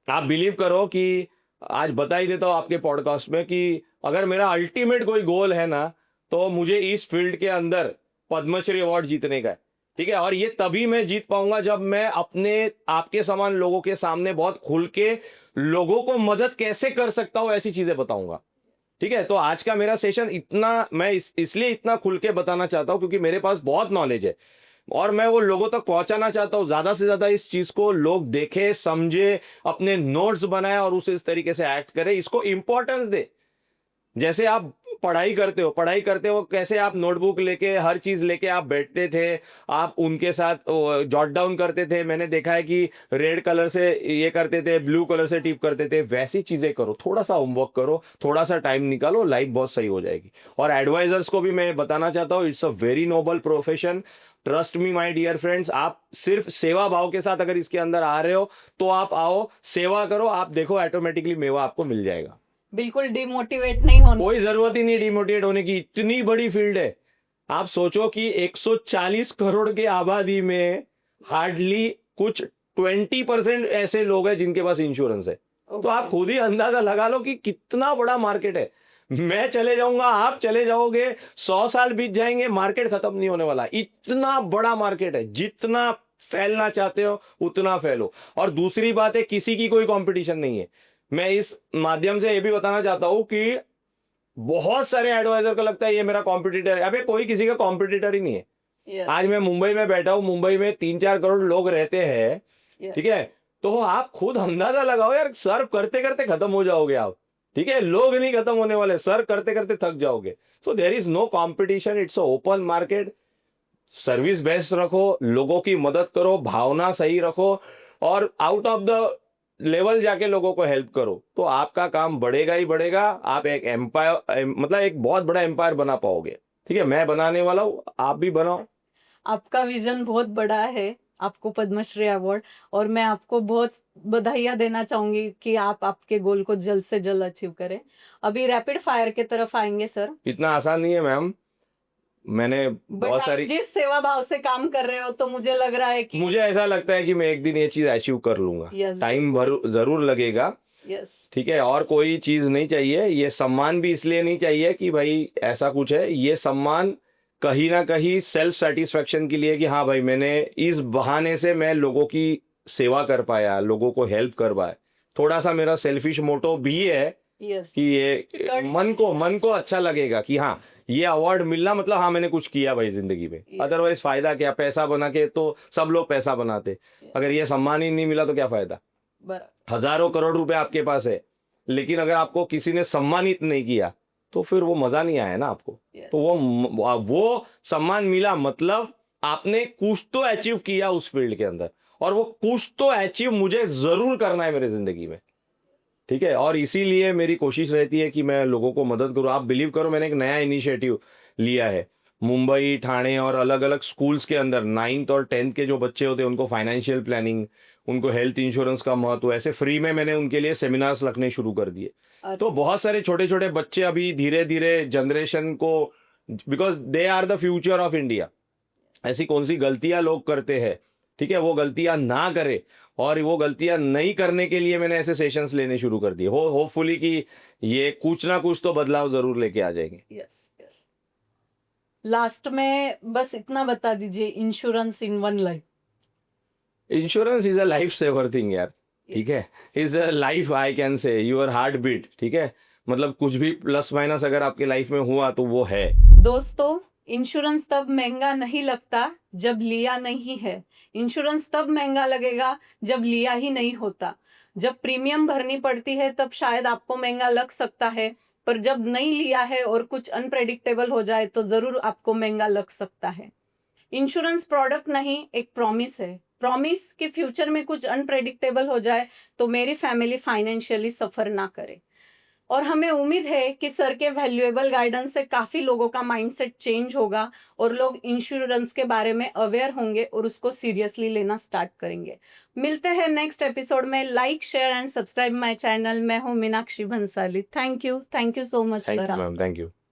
[SPEAKER 1] आप बिलीव करो कि आज बता ही देता हूं आपके पॉडकास्ट में कि अगर मेरा अल्टीमेट कोई गोल है ना, तो मुझे इस फील्ड के अंदर पद्मश्री अवार्ड जीतने का है, ठीक है। और ये तभी मैं जीत पाऊंगा जब मैं अपने आपके समान लोगों के सामने बहुत खुल के लोगों को मदद कैसे कर सकता हूं ऐसी चीजें बताऊंगा, ठीक है। तो आज का मेरा सेशन इतना मैं इसलिए इतना खुल के बताना चाहता हूं क्योंकि मेरे पास बहुत नॉलेज है और मैं वो लोगों तक पहुंचाना चाहता हूं, ज्यादा से ज्यादा इस चीज को लोग देखे, समझे, अपने नोट्स बनाए और उसे इस तरीके से एक्ट करे, इसको इंपॉर्टेंस दे। जैसे आप पढ़ाई करते हो कैसे आप नोटबुक लेके हर चीज लेके आप बैठते थे, आप उनके साथ जॉट डाउन करते थे। मैंने देखा है कि रेड कलर से ये करते थे, ब्लू कलर से टिप करते थे, वैसी चीजें करो, थोड़ा सा होमवर्क करो, थोड़ा सा टाइम निकालो, लाइफ बहुत सही हो जाएगी। और एडवाइजर्स को भी मैं बताना चाहता हूँ, it's a very noble profession. Trust me my dear friends, आप सिर्फ सेवा भाव के साथ अगर इसके अंदर आ रहे हो तो आप आओ, सेवा करो, आप देखो ऑटोमेटिकली मेवा आपको मिल जाएगा।
[SPEAKER 2] बिल्कुल डिमोटिवेट नहीं होना।
[SPEAKER 1] कोई जरूरत ही नहीं डिमोटिवेट होने की, इतनी बड़ी फील्ड है। आप सोचो कि 140 करोड़ की आबादी में हार्डली कुछ 20% ऐसे लोग हैं जिनके पास इंश्योरेंस है। तो आप खुद ही अंदाजा लगा लो कि कितना बड़ा मार्केट है। मैं चले जाऊंगा, आप चले जाओगे, 100 साल बीत जाएंगे, मार्केट खत्म नहीं होने वाला। इतना बड़ा मार्केट है, जितना फैलना चाहते हो उतना फैलो। और दूसरी बात है, किसी की कोई कंपटीशन नहीं है। मैं इस माध्यम से ये भी बताना चाहता हूं कि बहुत सारे एडवाइजर को लगता है ये मेरा कॉम्पिटिटर है। अबे कोई किसी का कॉम्पिटिटर ही नहीं है।
[SPEAKER 2] Yes.
[SPEAKER 1] आज मैं मुंबई में बैठा हूं, मुंबई में 3-4 करोड़ लोग रहते हैं,
[SPEAKER 2] Yes.
[SPEAKER 1] ठीक है। तो आप खुद अंदाजा लगाओ यार, सर्व करते करते खत्म हो जाओगे आप, ठीक है। लोग नहीं खत्म होने वाले, सर्व करते करते थक जाओगे। So there is no competition, it's a open market. Service best रखो, लोगों की मदद करो, भावना सही रखो और आउट ऑफ द लेवल जाके लोगों को हेल्प करो, तो आपका काम बढ़ेगा ही बढ़ेगा। आप एक एम्पायर मतलब एक बहुत बड़ा एम्पायर बना पाओगे, ठीक है। मैं बनाने वाला हूँ, आप भी बनाओ।
[SPEAKER 2] आपका विजन बहुत बड़ा है, आपको पद्मश्री अवार्ड, और मैं आपको बहुत बधाइयाँ देना चाहूंगी कि आप आपके गोल को जल्द से जल्द अचीव करें। अभी रैपिड फायर के तरफ आएंगे सर।
[SPEAKER 1] इतना आसान नहीं है मैम, मैंने
[SPEAKER 2] बट
[SPEAKER 1] बहुत
[SPEAKER 2] आप
[SPEAKER 1] सारी
[SPEAKER 2] जिस सेवा भाव से काम कर रहे हो तो मुझे लग रहा है कि
[SPEAKER 1] मुझे ऐसा लगता है कि मैं एक दिन ये चीज अचीव कर लूंगा।
[SPEAKER 2] Yes,
[SPEAKER 1] टाइम जरूर लगेगा,
[SPEAKER 2] यस
[SPEAKER 1] ठीक है। और कोई चीज नहीं चाहिए, ये सम्मान भी इसलिए नहीं चाहिए कि भाई ऐसा कुछ है। ये सम्मान कहीं ना कहीं सेल्फ सेटिस्फेक्शन के लिए कि हाँ भाई मैंने इस बहाने से मैं लोगों की सेवा कर पाया, लोगों को हेल्प कर पाया। थोड़ा सा मेरा सेल्फिश मोटो भी है
[SPEAKER 2] यस
[SPEAKER 1] कि ये मन को अच्छा लगेगा कि हाँ ये अवार्ड मिलना मतलब हाँ मैंने कुछ किया भाई जिंदगी में। अदरवाइज फायदा क्या, पैसा बना के तो सब लोग पैसा बनाते, अगर ये सम्मान ही नहीं मिला तो क्या फायदा। हजारों करोड़ रुपए आपके पास है, लेकिन अगर आपको किसी ने सम्मानित नहीं किया तो फिर वो मजा नहीं आया ना आपको। तो वो सम्मान मिला मतलब आपने कुछ तो अचीव किया उस फील्ड के अंदर, और वो कुछ तो अचीव मुझे जरूर करना है मेरे जिंदगी में, ठीक है। और इसीलिए मेरी कोशिश रहती है कि मैं लोगों को मदद करूं। आप बिलीव करो, मैंने एक नया इनिशिएटिव लिया है। मुंबई, ठाणे और अलग अलग स्कूल्स के अंदर 9th और 10th के जो बच्चे होते हैं उनको फाइनेंशियल प्लानिंग, उनको हेल्थ इंश्योरेंस का महत्व, ऐसे फ्री में मैंने उनके लिए सेमिनार्स रखने शुरू कर दिए। तो बहुत सारे छोटे छोटे बच्चे अभी धीरे धीरे जनरेशन को, because they are the future of India, ऐसी कौन सी गलतियां लोग करते हैं, ठीक है, वो गलतियां ना करे। और वो गलतियां नहीं करने के लिए मैंने ऐसे सेशंस लेने शुरू कर दिए। होपफुली कि ये कुछ ना कुछ तो बदलाव जरूर लेके आ जाएंगे।
[SPEAKER 2] Yes yes. लास्ट में बस इतना बता दीजिए, insurance in one life.
[SPEAKER 1] Insurance is a life saver thing यार। ठीक है, is life, I can say your heartbeat, ठीक है, मतलब कुछ भी प्लस माइनस अगर आपके लाइफ में हुआ तो वो है।
[SPEAKER 2] दोस्तों, इंश्योरेंस तब महंगा नहीं लगता जब लिया नहीं है। इंश्योरेंस तब महंगा लगेगा जब लिया ही नहीं होता। जब प्रीमियम भरनी पड़ती है तब शायद आपको महंगा लग सकता है, पर जब नहीं लिया है और कुछ अनप्रेडिक्टेबल हो जाए तो जरूर आपको महंगा लग सकता है। इंश्योरेंस प्रोडक्ट नहीं, एक प्रॉमिस है। प्रॉमिस कि फ्यूचर में कुछ अनप्रेडिक्टेबल हो जाए तो मेरी फैमिली फाइनेंशियली सफर ना करे। और हमें उम्मीद है कि सर के वैल्यूएबल गाइडेंस से काफी लोगों का माइंडसेट चेंज होगा और लोग इंश्योरेंस के बारे में अवेयर होंगे और उसको सीरियसली लेना स्टार्ट करेंगे। मिलते हैं नेक्स्ट एपिसोड में। Like, share and subscribe my channel. मैं हूं Meenakshi Bhansali. Thank you so much
[SPEAKER 1] thank
[SPEAKER 2] sir.
[SPEAKER 1] You ma'am, thank you.